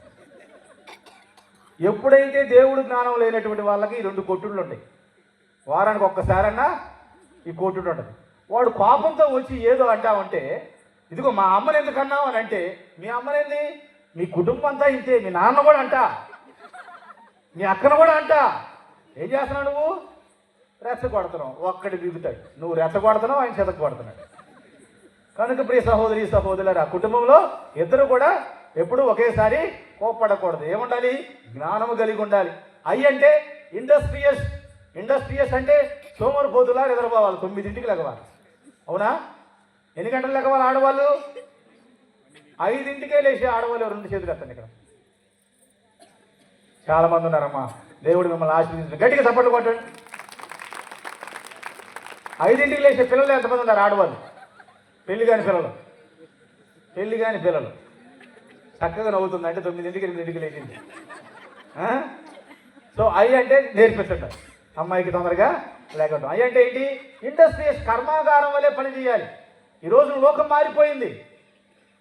ఎప్పుడైతే దేవుడు జ్ఞానం లేనటువంటి వాళ్ళకి ఈ 2 కొట్టుళ్ళు ఉంటాయి. వారానికి ఒక్కసారన్నా ఈ కొట్టుడు ఉంటుంది. వాడు కోపంతో వచ్చి ఏదో అంటావంటే, ఇదిగో మా అమ్మని ఎందుకు అన్నావు అని అంటే, మీ అమ్మనేంది, మీ కుటుంబం అంతా ఇంతే, మీ నాన్న కూడా అంట, మీ అక్కను కూడా అంట. ఏం చేస్తున్నావు నువ్వు? రెచ్చగొడుతున్నావు. ఒక్కడి దిగుతాడు, నువ్వు రెచ్చగొడుతున్నావు, ఆయన చెతకు కొడుతున్నాడు. కనుక ప్రియ సహోదరి సహోదరులారా, కుటుంబంలో ఇద్దరు కూడా ఎప్పుడు ఒకేసారి కోప్పడకూడదు. ఏముండాలి? జ్ఞానము కలిగి ఉండాలి. అంటే ఇండస్ట్రియస్ అంటే సోమరిపోతులా నిద్రపోవాలి, 9ంటికి లెగవాలి. అవునా? ఎన్ని గంటలు లెగవాలి ఆడవాళ్ళు? 5ంటికే లేచి ఆడవాళ్ళు 2 చేతులు ఎత్తండి. ఇక్కడ చాలా మంది ఉన్నారమ్మా. దేవుడు మిమ్మల్ని ఆశీర్వదించండి. గట్టిగా సపోర్ట్ కొట్టండి. 5ంటికి లేచే పిల్లలు ఎంతమంది ఉన్నారు? ఆడవాళ్ళు, పెళ్లి కాని పిల్లలు. చక్కగా నవ్వుతుంది అంటే 9ంటికి 8ంటికి లేచింది. సో అంటే నేర్పించండి అమ్మాయికి తొందరగా లేకుండా. అంటే ఏంటి? ఇండస్ట్రియస్, కర్మాగారం వల్లే పని చేయాలి. ఈరోజు లోకం మారిపోయింది.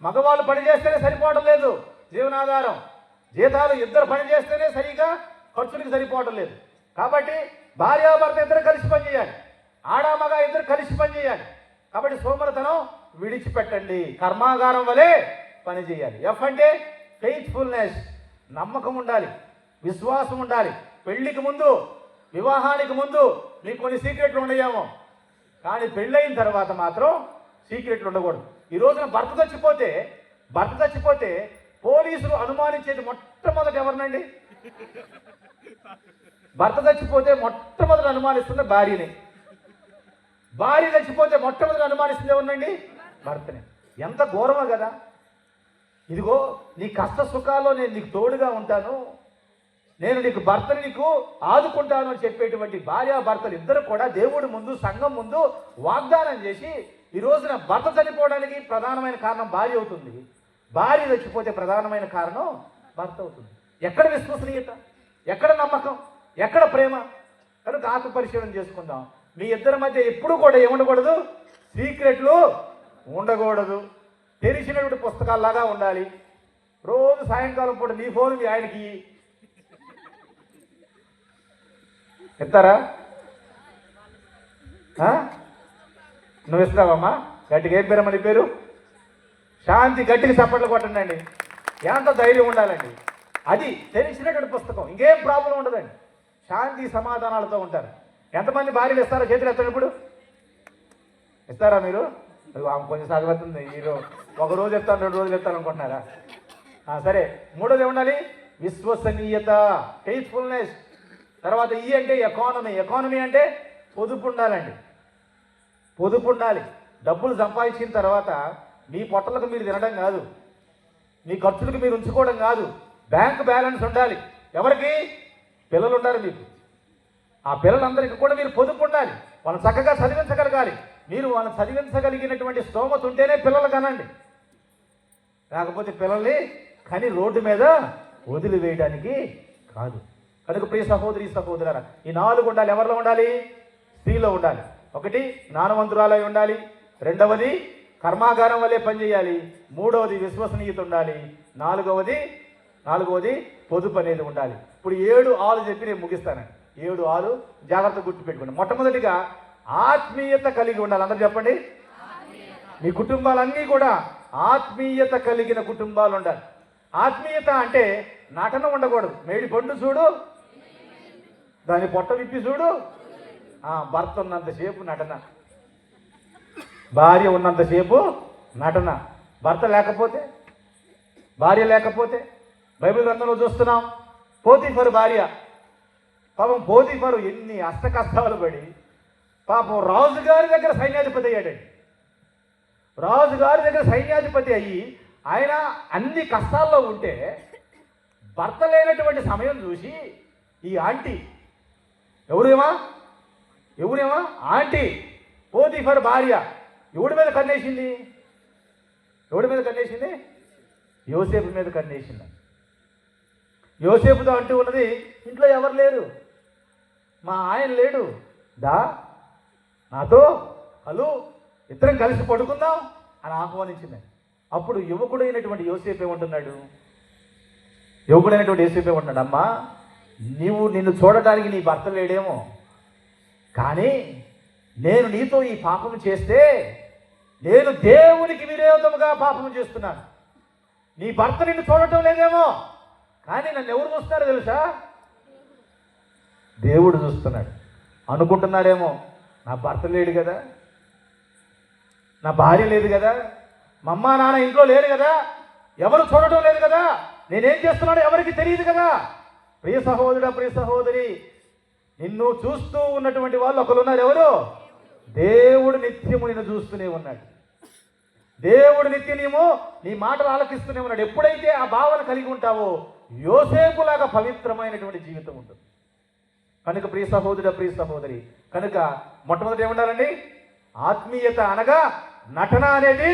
మగవాళ్ళు పని చేస్తేనే సరిపోవడం లేదు జీవనాధారం. జీతాలు ఇద్దరు పని చేస్తేనే సరిగా ఖర్చులకి సరిపోవడం లేదు. కాబట్టి భార్యాభర్త ఇద్దరు కలిసి పని చేయాలి, ఆడామగ ఇద్దరు కలిసి పని చేయాలి. కాబట్టి సోమరతనం విడిచిపెట్టండి, కర్మాగారం వలె పని చేయాలి. అంటే ఫెయిత్ఫుల్నెస్, నమ్మకం ఉండాలి, విశ్వాసం ఉండాలి. పెళ్లికి ముందు, వివాహానికి ముందు మీకు కొన్ని సీక్రెట్లు ఉండయేమో, కానీ పెళ్ళయిన తర్వాత మాత్రం సీక్రెట్లు ఉండకూడదు. ఈ రోజున భర్త చచ్చిపోతే పోలీసులు అనుమానించేది మొట్టమొదటి ఎవరినండి? భర్త చచ్చిపోతే మొట్టమొదటి అనుమానిస్తున్న భార్యని. భార్య చచ్చిపోతే మొట్టమొదటి అనుమానిస్తుంది ఎవరినండి? భర్తని. ఎంత ఘోరమో కదా. ఇదిగో నీ కష్ట సుఖాల్లో నేను నీకు తోడుగా ఉంటాను, నేను నీకు భర్తని నీకు ఆదుకుంటాను అని చెప్పేటువంటి భార్యాభర్తలు ఇద్దరు కూడా దేవుడి ముందు, సంఘం ముందు వాగ్దానం చేసి, ఈ రోజున భర్త చనిపోవడానికి ప్రధానమైన కారణం భార్య అవుతుంది, భార్య చచ్చిపోతే ప్రధానమైన కారణం భర్త అవుతుంది. ఎక్కడ విశ్వసనీయత, ఎక్కడ నమ్మకం, ఎక్కడ ప్రేమ? కనుక ఆత్మ పరిశీలన చేసుకుందాం. మీ ఇద్దరి మధ్య ఎప్పుడు కూడా ఏముండకూడదు? సీక్రెట్లు ఉండకూడదు. తెలిసినటువంటి పుస్తకాల్లాగా ఉండాలి. రోజు సాయంకాలం పూట నీ ఫోన్ మీ ఆయనకి ఇస్తారా? నువ్వు ఇస్తావమ్మా? గట్టిగా ఏం పేరమ్మా నీ పేరు? శాంతి. గట్టిగా చప్పట్లు కొట్టండి. ఎంత ధైర్యం ఉండాలండి. అది తెలిసినటువంటి పుస్తకం, ఇంకేం ప్రాబ్లం ఉండదండి. శాంతి సమాధానాలతో ఉంటారు. ఎంతమంది భార్యలు ఇస్తారో చేతులు ఎత్తండి. ఇప్పుడు ఇస్తారా మీరు? కొంచెం సాగుతుంది. ఒక రోజు ఎత్తాను, 2 రోజులు ఎత్తాను అనుకుంటున్నారా? సరే. మూడోది ఏముండాలి? విశ్వసనీయత, ఫెయిత్ఫుల్నెస్. తర్వాత అంటే ఎకానమీ అంటే పొదుపు ఉండాలండి. పొదుపు ఉండాలి. డబ్బులు సంపాదించిన తర్వాత మీ పొట్టలకు మీరు తినడం కాదు, మీ ఖర్చులకు మీరు ఉంచుకోవడం కాదు, బ్యాంక్ బ్యాలెన్స్ ఉండాలి. ఎవరికి? పిల్లలు ఉండాలి మీకు. ఆ పిల్లలందరికీ కూడా మీరు పొదుపు ఉండాలి. వాళ్ళని చక్కగా చదివించగలగాలి. మీరు వాళ్ళని చదివించగలిగినటువంటి స్తోమత ఉంటేనే పిల్లలు కనండి. లేకపోతే పిల్లల్ని కని రోడ్డు మీద వదిలివేయడానికి కాదు. కనుక ప్రియ సహోదరి సహోదరులారా, ఈ 4 ఉండాలి. ఎవరిలో ఉండాలి? స్త్రీలో ఉండాలి. 1 జ్ఞానవంతురాలై ఉండాలి. 2వది కర్మాగారం వల్లే పనిచేయాలి. 3వది విశ్వసనీయత ఉండాలి. 4వది పొదుపు అనేది ఉండాలి. ఇప్పుడు 7 ఆలు చెప్పి నేను ముగిస్తానండి. 7 ఆలు జాగ్రత్త గుర్తుపెట్టుకోండి. మొట్టమొదటిగా ఆత్మీయత కలిగి ఉండాలి. అందరూ చెప్పండి. మీ కుటుంబాలన్నీ కూడా ఆత్మీయత కలిగిన కుటుంబాలు ఉండాలి. ఆత్మీయత అంటే నటన ఉండకూడదు. మేడి పండు చూడు, దాని పొట్ట విప్పి చూడు. భర్త ఉన్నంతసేపు నటన, భార్య ఉన్నంతసేపు నటన. భర్త లేకపోతే, భార్య లేకపోతే, బైబిల్ గ్రంథంలో చూస్తున్నాం, పోతీఫరు భార్య, పాపం పోతీఫరు ఎన్ని అష్ట కష్టాలు పడి పాపం రాజుగారి దగ్గర సైన్యాధిపతి అయ్యాడండి. రాజుగారి దగ్గర సైన్యాధిపతి అయ్యి ఆయన అన్ని కష్టాల్లో ఉంటే భర్త లేనటువంటి సమయం చూసి ఈ ఆంటీ ఎవరేమా ఆంటీ పోతీఫర్ భార్య ఎవడి మీద కన్నేసింది? యోసేపు మీద కన్నేసింది. యోసేపుతో అంటూ ఉన్నది, ఇంట్లో ఎవరు లేరు, మా ఆయన లేడు, దా నాతో హలో ఇద్దరం కలిసి పడుకుందాం అని ఆహ్వానించింది. అప్పుడు యువకుడైనటువంటి యోసేపు ఏమంటున్నాడు? అమ్మా, నిన్ను చూడటానికి నీ భర్త లేడేమో, కానీ నేను నీతో ఈ పాపము చేస్తే నేను దేవునికి విరోధముగా పాపము చేస్తున్నాను. నీ భర్త నిన్ను చూడటం లేదేమో, కానీ నన్ను ఎవరు చూస్తున్నారో తెలుసా? దేవుడు చూస్తున్నాడు. అనుకుంటున్నాడేమో, నా భర్త లేడు కదా, నా భార్య లేదు కదా, మా అమ్మ నాన్న ఇంట్లో లేరు కదా, ఎవరు చూడటం లేదు కదా, నేనేం చేస్తున్నాడో ఎవరికి తెలియదు కదా. ప్రియ సహోదరుడా, ప్రియ సహోదరి, నిన్ను చూస్తూ ఉన్నటువంటి వాళ్ళు ఒకరు ఉన్నారు. ఎవరు? దేవుడు నిత్యము నిన్ను చూస్తూనే ఉన్నాడు. దేవుడు నిత్యము నీ మాటలు ఆలకిస్తూనే ఉన్నాడు. ఎప్పుడైతే ఆ భావన కలిగి ఉంటావో యోసేపులాగా పవిత్రమైనటువంటి జీవితం ఉంటుంది. కనుక ప్రియ సహోదరుడా, ప్రియ సహోదరి, కనుక మొట్టమొదటి ఏముండాలండి? ఆత్మీయత అనగా నటన అనేది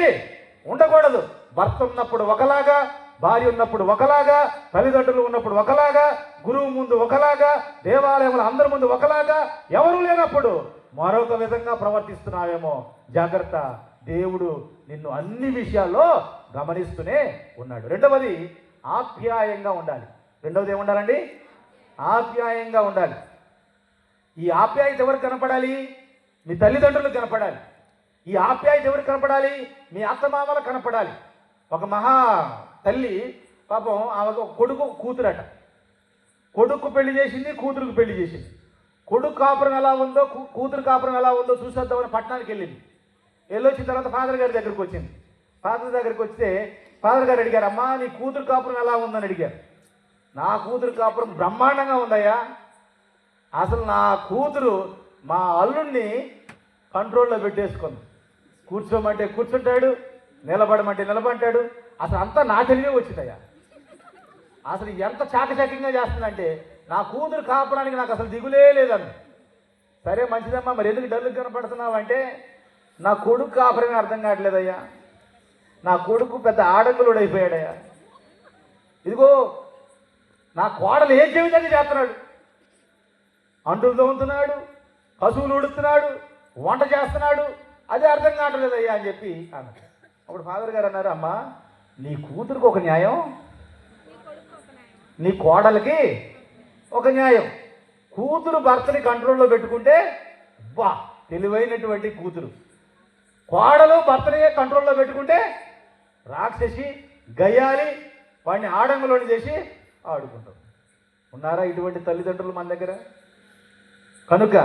ఉండకూడదు. భర్త ఉన్నప్పుడు ఒకలాగా, భార్య ఉన్నప్పుడు ఒకలాగా, తల్లిదండ్రులు ఉన్నప్పుడు ఒకలాగా, గురువు ముందు ఒకలాగా, దేవాలయంలో అందరి ముందు ఒకలాగా, ఎవరు లేనప్పుడు మరొక విధంగా ప్రవర్తిస్తున్నావేమో జాగ్రత్త. దేవుడు నిన్ను అన్ని విషయాల్లో గమనిస్తూనే ఉన్నాడు. రెండవది ఆప్యాయంగా ఉండాలి. రెండవది ఏముండాలండి? ఆప్యాయంగా ఉండాలి. ఈ ఆప్యాయత ఎవరికి కనపడాలి? మీ తల్లిదండ్రులకు కనపడాలి. ఈ ఆప్యాయత ఎవరికి కనపడాలి? మీ అత్తమామలకు కనపడాలి. ఒక మహా తల్లి పాపం ఆమెకు కొడుకు కూతురట. కొడుకు పెళ్లి చేసింది, కూతురుకు పెళ్లి చేసింది. కొడుకు కాపురం ఎలా ఉందో, కూతురు కాపురం ఎలా ఉందో చూసేద్దామని పట్టణానికి వెళ్ళింది. వెళ్ళొచ్చిన తర్వాత ఫాదర్ గారి దగ్గరికి వచ్చింది. ఫాదర్ దగ్గరికి వస్తే ఫాదర్ గారు అడిగారు, అమ్మా నీ కూతురు కాపురం ఎలా ఉందని అడిగారు. నా కూతురు కాపురం బ్రహ్మాండంగా ఉందయ్యా, అసలు నా కూతురు మా అల్లుడిని కంట్రోల్లో పెట్టేసుకుంది. కూర్చోమంటే కూర్చుంటాడు, నిలబడమంటే నిలబడ్డాడు. అసలు అంతా నా తెలివే వచ్చిందయ్యా. అసలు ఎంత చాకచక్యంగా చేస్తుందంటే నా కూతురు కాపురానికి నాకు అసలు దిగులే లేదండి. సరే మంచిదమ్మా, మరి ఎందుకు డల్లు కనపడుతున్నావు అంటే, నా కొడుకు కాపురమే అర్థం కావట్లేదయ్యా, నా కొడుకు పెద్ద ఆడంగులుడు అయిపోయాడయ్యా. ఇదిగో నా కోడలు ఏం చెబితే చేస్తున్నాడు, అంటులు తోముతున్నాడు, పశువులు ఉడుతున్నాడు, వంట చేస్తున్నాడు, అదే అర్థం కావట్లేదయ్యా అని చెప్పి అన్నారు. అప్పుడు ఫాదర్ గారు అన్నారు, అమ్మా నీ కూతురికి ఒక న్యాయం, నీ కోడలికి ఒక న్యాయం. కూతురు భర్తని కంట్రోల్లో పెట్టుకుంటే బా తెలివైనటువంటి కూతురు, కోడలు భర్తని కంట్రోల్లో పెట్టుకుంటే రాక్షసి గయ్యాలి, వాడిని ఆడంగులోని చేసి ఆడుకుంటాం. ఉన్నారా ఇటువంటి తల్లిదండ్రులు మన దగ్గర? కనుక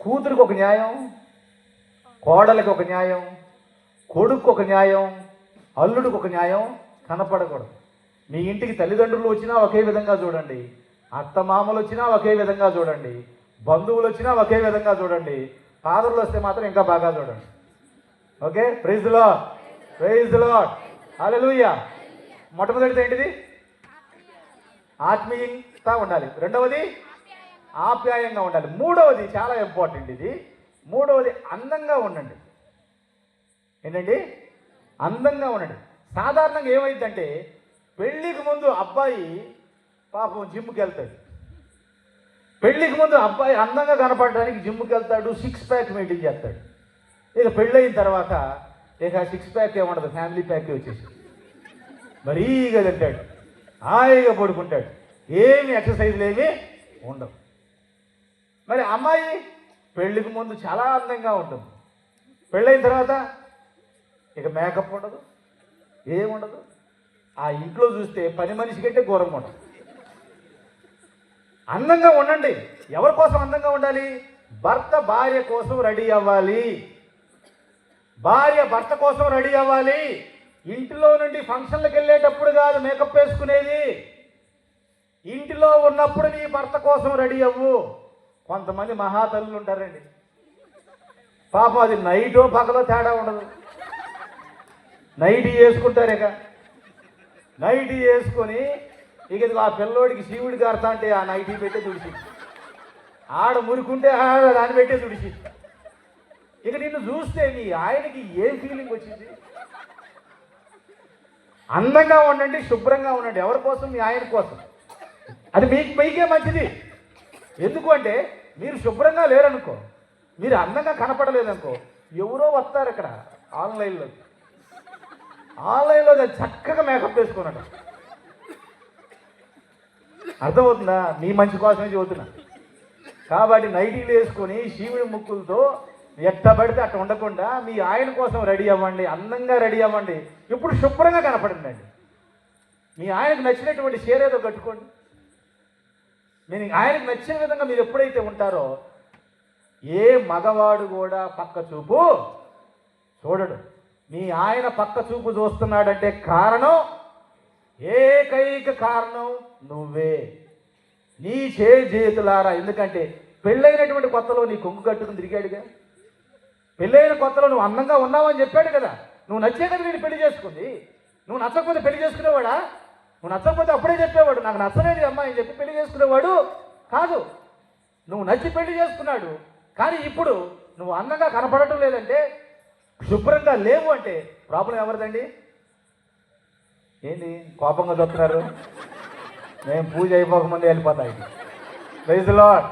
కూతురికి ఒక న్యాయం, కోడలికి ఒక న్యాయం, కొడుకు ఒక న్యాయం, అల్లుడికి ఒక న్యాయం కనపడకూడదు. మీ ఇంటికి తల్లిదండ్రులు వచ్చినా ఒకే విధంగా చూడండి, అత్తమామలు వచ్చినా ఒకే విధంగా చూడండి, బంధువులు వచ్చినా ఒకే విధంగా చూడండి, ఫాదర్లు వస్తే మాత్రం ఇంకా బాగా చూడండి. Okay, praise the Lord, praise the Lord, hallelujah. మొట్టమొదటిది ఏంటిది? ఆత్మీయంగా ఉండాలి. రెండవది ఆప్యాయంగా ఉండాలి. మూడవది చాలా ఇంపార్టెంట్. ఇది మూడవది అందంగా ఉండండి. ఏంటండి? అందంగా ఉండండి. సాధారణంగా ఏమైందంటే పెళ్ళికి ముందు అబ్బాయి పాపం జిమ్కి వెళ్తాడు. పెళ్ళికి ముందు అబ్బాయి అందంగా కనపడడానికి జిమ్కి వెళ్తాడు, 6 ప్యాక్ మెయింటైన్ చేస్తాడు. ఇక పెళ్ళయిన తర్వాత ఇక 6 ప్యాక్ ఏముండదు, ఫ్యామిలీ ప్యాక్ వచ్చేసి మరీగా తింటాడు, హాయిగా పడుకుంటాడు, ఏమి ఎక్సర్సైజ్లు ఏమి ఉండవు. మరి అమ్మాయి పెళ్ళికి ముందు చాలా అందంగా ఉంటుంది, పెళ్ళైన తర్వాత ఇక మేకప్ ఉండదు, ఏముండదు. ఆ ఇంట్లో చూస్తే పని మనిషి కంటే ఘోరంగా ఉండదు. అందంగా ఉండండి. ఎవరి కోసం అందంగా ఉండాలి? భర్త భార్య కోసం రెడీ అవ్వాలి, భార్య భర్త కోసం రెడీ అవ్వాలి. ఇంటిలో నుండి ఫంక్షన్లకు వెళ్ళేటప్పుడు కాదు మేకప్ వేసుకునేది, ఇంటిలో ఉన్నప్పుడు నీ భర్త కోసం రెడీ అవ్వు. కొంతమంది మహాతల్లులు ఉంటారండి, పాపం అది నైటో పగలో తేడా ఉండదు, నైటీ వేసుకుంటారు. నైటీ వేసుకొని ఇక ఆ పిల్లోడికి శివుడి గారుతా అంటే ఆ నైటీ పెట్టే తుడిచి, ఆడ మురుకుంటే దాన్ని పెట్టే తుడిచి. ఇక నిన్ను చూస్తే నీ ఆయనకి ఏం ఫీలింగ్ వచ్చింది? అందంగా ఉండండి, శుభ్రంగా ఉండండి. ఎవరి కోసం? మీ ఆయన కోసం. అది మీకే మంచిది. ఎందుకు అంటే మీరు శుభ్రంగా లేరనుకో, మీరు అందంగా కనపడలేదనుకో, ఎవరో వస్తారు ఇక్కడ ఆన్లైన్లో చక్కగా మేకప్ వేసుకున్నాడు. అర్థమవుతుందా? మీ మంచి కోసమే చదువుతున్నా. కాబట్టి నైటీలు వేసుకొని శివుడి ముక్కులతో ఎట్ట పడితే అట్ట ఉండకుండా మీ ఆయన కోసం రెడీ అవ్వండి, అందంగా రెడీ అవ్వండి. ఇప్పుడు శుభ్రంగా కనపడిందండి. మీ ఆయనకు నచ్చినటువంటి చీర ఏదో కట్టుకోండి. మీరు ఆయనకు నచ్చిన విధంగా మీరు ఎప్పుడైతే ఉంటారో, ఏ మగవాడు కూడా పక్క చూపు చూడడు. మీ ఆయన పక్క చూపు చూస్తున్నాడంటే కారణం, ఏకైక కారణం నువ్వే, నీ చేతులారా. ఎందుకంటే పెళ్ళైనటువంటి కొత్తలో నీ కొంగు కట్టుకుని తిరిగాడుగా. పెళ్ళైన కొత్తలో నువ్వు అందంగా ఉన్నావని చెప్పాడు కదా. నువ్వు నచ్చే కదా నేను పెళ్లి చేసుకుంది. నువ్వు నచ్చకపోతే పెళ్లి చేసుకునేవాడా? నువ్వు నచ్చకపోతే అప్పుడే చెప్పేవాడు, నాకు నచ్చలేదు అమ్మాయి అని చెప్పి పెళ్లి చేసుకునేవాడు కాదు. నువ్వు నచ్చి పెళ్లి చేసుకున్నాడు. కానీ ఇప్పుడు నువ్వు అందంగా కనపడటం లేదంటే, శుభ్రంగా లేవు అంటే ప్రాబ్లం ఎవరిదండి? ఏంటి కోపంగా చెప్తున్నారు? మేము పూజ అయిపోకముందే వెళ్ళిపోతాయి. Praise the Lord,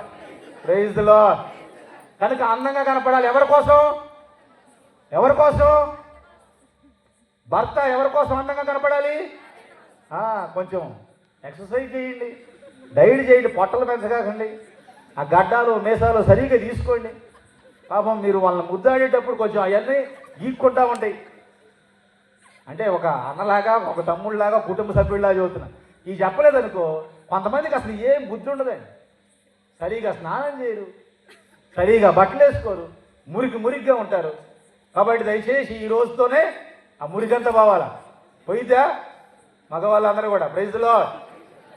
praise the Lord. కనుక అందంగా కనపడాలి. ఎవరి కోసం? ఎవరి కోసం? భర్త ఎవరి కోసం అందంగా కనపడాలి? కొంచెం ఎక్సర్సైజ్ చేయండి, డైట్ చేయండి, పొట్టలు పెంచకండి, ఆ గడ్డాలు మేసాలు సరిగ్గా తీసుకోండి. పాపం మీరు వాళ్ళని ముద్దాడేటప్పుడు కొంచెం అవన్నీ గీక్కుంటా ఉంటాయి. అంటే ఒక అన్నలాగా, ఒక తమ్ముళ్ళలాగా, కుటుంబ సభ్యుడిలాగా చదువుతున్నా. ఇవి చెప్పలేదనుకో, కొంతమందికి అసలు ఏం బుద్ధి ఉండదండి. సరిగా స్నానం చేయరు, సరిగా బట్టలు వేసుకోరు, మురికిగా ఉంటారు. కాబట్టి దయచేసి ఈ రోజుతోనే ఆ మురికంతా పోవాలా. పోయిద్దా మగవాళ్ళందరూ కూడా? Praise the Lord.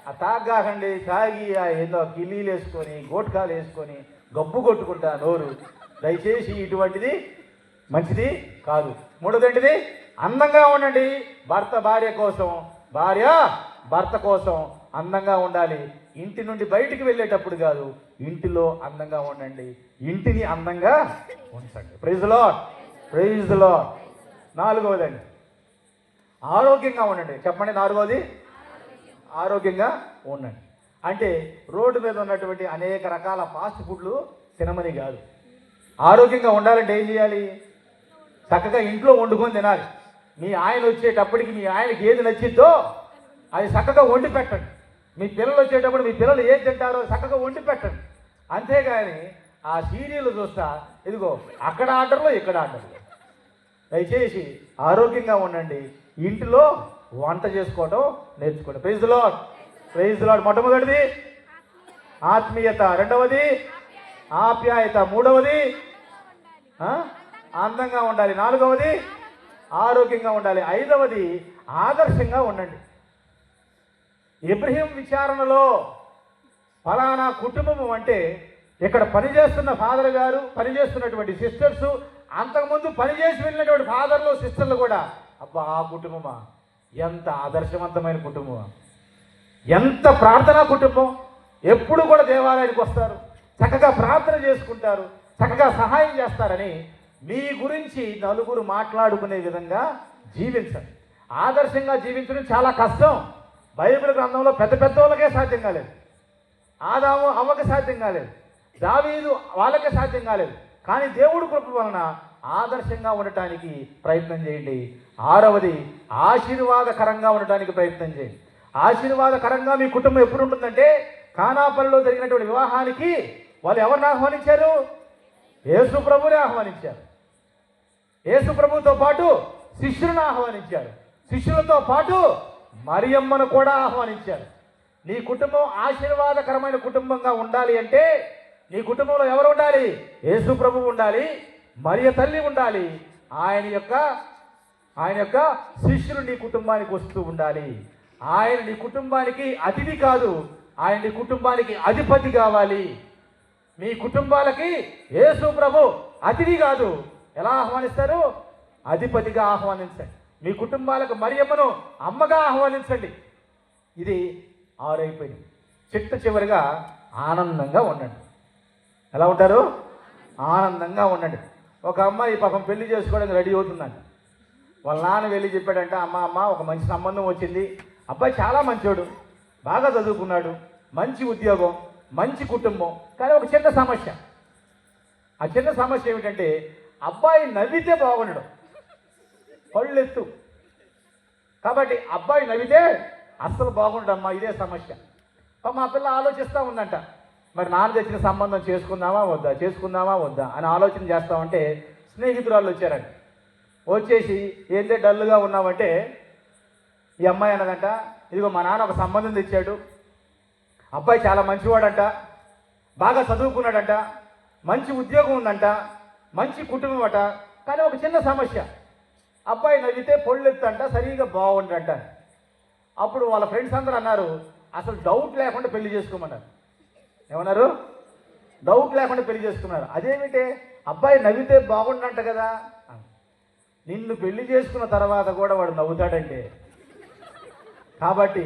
ఆ తాగకండి, తాగి ఏదో కిల్లీలు వేసుకొని, గోట్కాలు వేసుకొని గబ్బు కొట్టుకుంటా నోరు. దయచేసి ఇటువంటిది మంచిది కాదు. మూడోదేంటిది? అందంగా ఉండండి. భర్త భార్య కోసం, భార్య భర్త కోసం అందంగా ఉండాలి. ఇంటి నుండి బయటికి వెళ్ళేటప్పుడు కాదు, ఇంటిలో అందంగా ఉండండి, ఇంటిని అందంగా ఉంచండి. Praise the Lord, praise the Lord. నాలుగవదండి, ఆరోగ్యంగా ఉండండి. చెప్పండి, నాలుగవది ఆరోగ్యంగా ఉండండి. అంటే రోడ్డు మీద ఉన్నటువంటి అనేక రకాల ఫాస్ట్ ఫుడ్లు తినమని కాదు. ఆరోగ్యంగా ఉండాలంటే ఏం చేయాలి? చక్కగా ఇంట్లో వండుకొని తినాలి. మీ ఆయన వచ్చేటప్పటికి మీ ఆయనకి ఏది నచ్చిద్దో అది చక్కగా వండి పెట్టండి. మీ పిల్లలు వచ్చేటప్పుడు మీ పిల్లలు ఏం తింటారో చక్కగా వండి పెట్టండి. అంతేగాని ఆ సీరియల్ చూస్తా ఇదిగో అక్కడ ఆర్డర్లో ఇక్కడ ఆర్డర్లో. దయచేసి ఆరోగ్యంగా ఉండండి, ఇంటిలో వంట చేసుకోవడం నేర్చుకోండి. Praise the Lord, praise the Lord. మొట్టమొదటిది ఆత్మీయత, రెండవది ఆప్యాయత, మూడవది అందంగా ఉండాలి, నాలుగవది ఆరోగ్యంగా ఉండాలి, ఐదవది ఆదర్శంగా ఉండండి. ఇబ్రహీం విచారణలో ఫలానా కుటుంబము అంటే ఇక్కడ పనిచేస్తున్న ఫాదర్ గారు, పనిచేస్తున్నటువంటి సిస్టర్స్, అంతకుముందు పనిచేసి వెళ్ళినటువంటి ఫాదర్లు సిస్టర్లు కూడా, అబ్బా ఆ కుటుంబమా, ఎంత ఆదర్శవంతమైన కుటుంబమా, ఎంత ప్రార్థనా కుటుంబం, ఎప్పుడు కూడా దేవాలయానికి వస్తారు, చక్కగా ప్రార్థన చేసుకుంటారు, చక్కగా సహాయం చేస్తారని మీ గురించి నలుగురు మాట్లాడుకునే విధంగా జీవించండి. ఆదర్శంగా జీవించడం చాలా కష్టం. బైబిల్ గ్రంథంలో పెద్ద పెద్ద వాళ్ళకే సాధ్యం కాలేదు. ఆదాము అవ్వకి సాధ్యం కాలేదు, దావీదు వాళ్ళకే సాధ్యం కాలేదు. కానీ దేవుడి కృప వలన ఆదర్శంగా ఉండటానికి ప్రయత్నం చేయండి. ఆరవది ఆశీర్వాదకరంగా ఉండటానికి ప్రయత్నం చేయండి. ఆశీర్వాదకరంగా మీ కుటుంబం ఎప్పుడు ఉంటుందంటే, కానాపల్లిలో జరిగినటువంటి వివాహానికి వాళ్ళు ఎవరిని ఆహ్వానించారు? యేసు ప్రభుని ఆహ్వానించారు. యేసు ప్రభుతో పాటు శిష్యులను ఆహ్వానించారు. శిష్యులతో పాటు మరియమ్మను కూడా ఆహ్వానించారు. నీ కుటుంబం ఆశీర్వాదకరమైన కుటుంబంగా ఉండాలి అంటే నీ కుటుంబంలో ఎవరు ఉండాలి? యేసు ప్రభువు ఉండాలి, మరియ తల్లి ఉండాలి, ఆయన యొక్క శిష్యులు నీ కుటుంబానికి వస్తూ ఉండాలి. ఆయన నీ కుటుంబానికి అతిథి కాదు, ఆయన నీ కుటుంబానికి అధిపతి కావాలి. మీ కుటుంబాలకి యేసు ప్రభు అతిథి కాదు, ఎలా ఆహ్వానిస్తారు? అధిపతిగా ఆహ్వానించండి. మీ కుటుంబాలకు మరియమ్మను అమ్మగా ఆహ్వానించండి. ఇది 6 అయిపోయింది. చివరిగా ఆనందంగా ఉండండి. ఎలా ఉంటారు? ఆనందంగా ఉండండి. ఒక అమ్మాయి పాపం పెళ్లి చేసుకోవడానికి రెడీ అవుతుందంట. వాళ్ళ నాన్న వెళ్ళి చెప్పాడంట, అమ్మ ఒక మంచి సంబంధం వచ్చింది, అబ్బాయి చాలా మంచోడు, బాగా చదువుకున్నాడు, మంచి ఉద్యోగం, మంచి కుటుంబం, కానీ ఒక చిన్న సమస్య. ఆ చిన్న సమస్య ఏమిటంటే అబ్బాయి నవ్వితే బాగుండడం, పళ్ళెత్తు. కాబట్టి అబ్బాయి నవ్వితే అస్సలు బాగుండమ్మా, ఇదే సమస్య. మా పిల్ల ఆలోచిస్తూ ఉందంట, మరి నాన్న తెచ్చిన సంబంధం చేసుకుందామా వద్దా అని ఆలోచన చేస్తామంటే స్నేహితురాళ్ళు వచ్చారంట. వచ్చేసి ఏంటే డల్గా ఉన్నామంటే ఈ అమ్మాయి అన్నదంట, ఇదిగో మా నాన్న ఒక సంబంధం తెచ్చాడు, అబ్బాయి చాలా మంచివాడంట, బాగా చదువుకున్నాడంట, మంచి ఉద్యోగం ఉందంట, మంచి కుటుంబం అట, కానీ ఒక చిన్న సమస్య, అబ్బాయి నవ్వితే పొళ్ళెత్తంట, సరిగా బాగుండంట. అప్పుడు వాళ్ళ ఫ్రెండ్స్ అందరూ అన్నారు, అసలు డౌట్ లేకుండా పెళ్లి చేసుకోమన్నారు. ఏమన్నారు? డౌట్ లేకుండా పెళ్లి చేసుకున్నారు. అదేమిటే అబ్బాయి నవ్వితే బాగుండంట కదా. నిన్ను పెళ్లి చేసుకున్న తర్వాత కూడా వాడు నవ్వుతాడంటే, కాబట్టి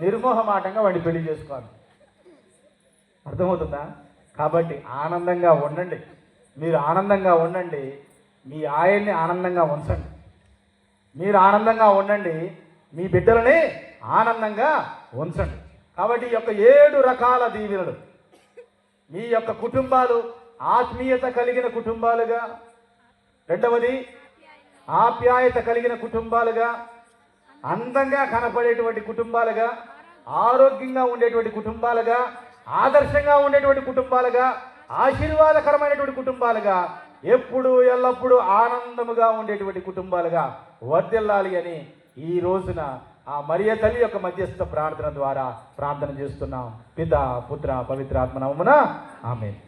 నిర్మోహమాటంగా వాడిని పెళ్లి చేసుకోవాలి. అర్థమవుతుందా? కాబట్టి ఆనందంగా ఉండండి. మీరు ఆనందంగా ఉండండి, మీ ఆయన్ని ఆనందంగా ఉంచండి. మీరు ఆనందంగా ఉండండి, మీ బిడ్డలని ఆనందంగా ఉంచండి. కాబట్టి ఈ యొక్క 7 రకాల దీవెనలు మీ యొక్క కుటుంబాలు ఆత్మీయత కలిగిన కుటుంబాలుగా, రెండవది ఆప్యాయత కలిగిన కుటుంబాలుగా, అందంగా కనపడేటువంటి కుటుంబాలుగా, ఆరోగ్యంగా ఉండేటువంటి కుటుంబాలుగా, ఆదర్శంగా ఉండేటువంటి కుటుంబాలుగా, ఆశీర్వాదకరమైనటువంటి కుటుంబాలుగా, ఎప్పుడు ఎల్లప్పుడూ ఆనందముగా ఉండేటువంటి కుటుంబాలుగా వర్ధిల్లాలి అని ఈ రోజున ఆ మరియ తల్లి యొక్క మధ్యస్థ ప్రార్థన ద్వారా ప్రార్థన చేస్తున్నాం. పితా పుత్ర పవిత్రాత్మ నామమున ఆమేన్.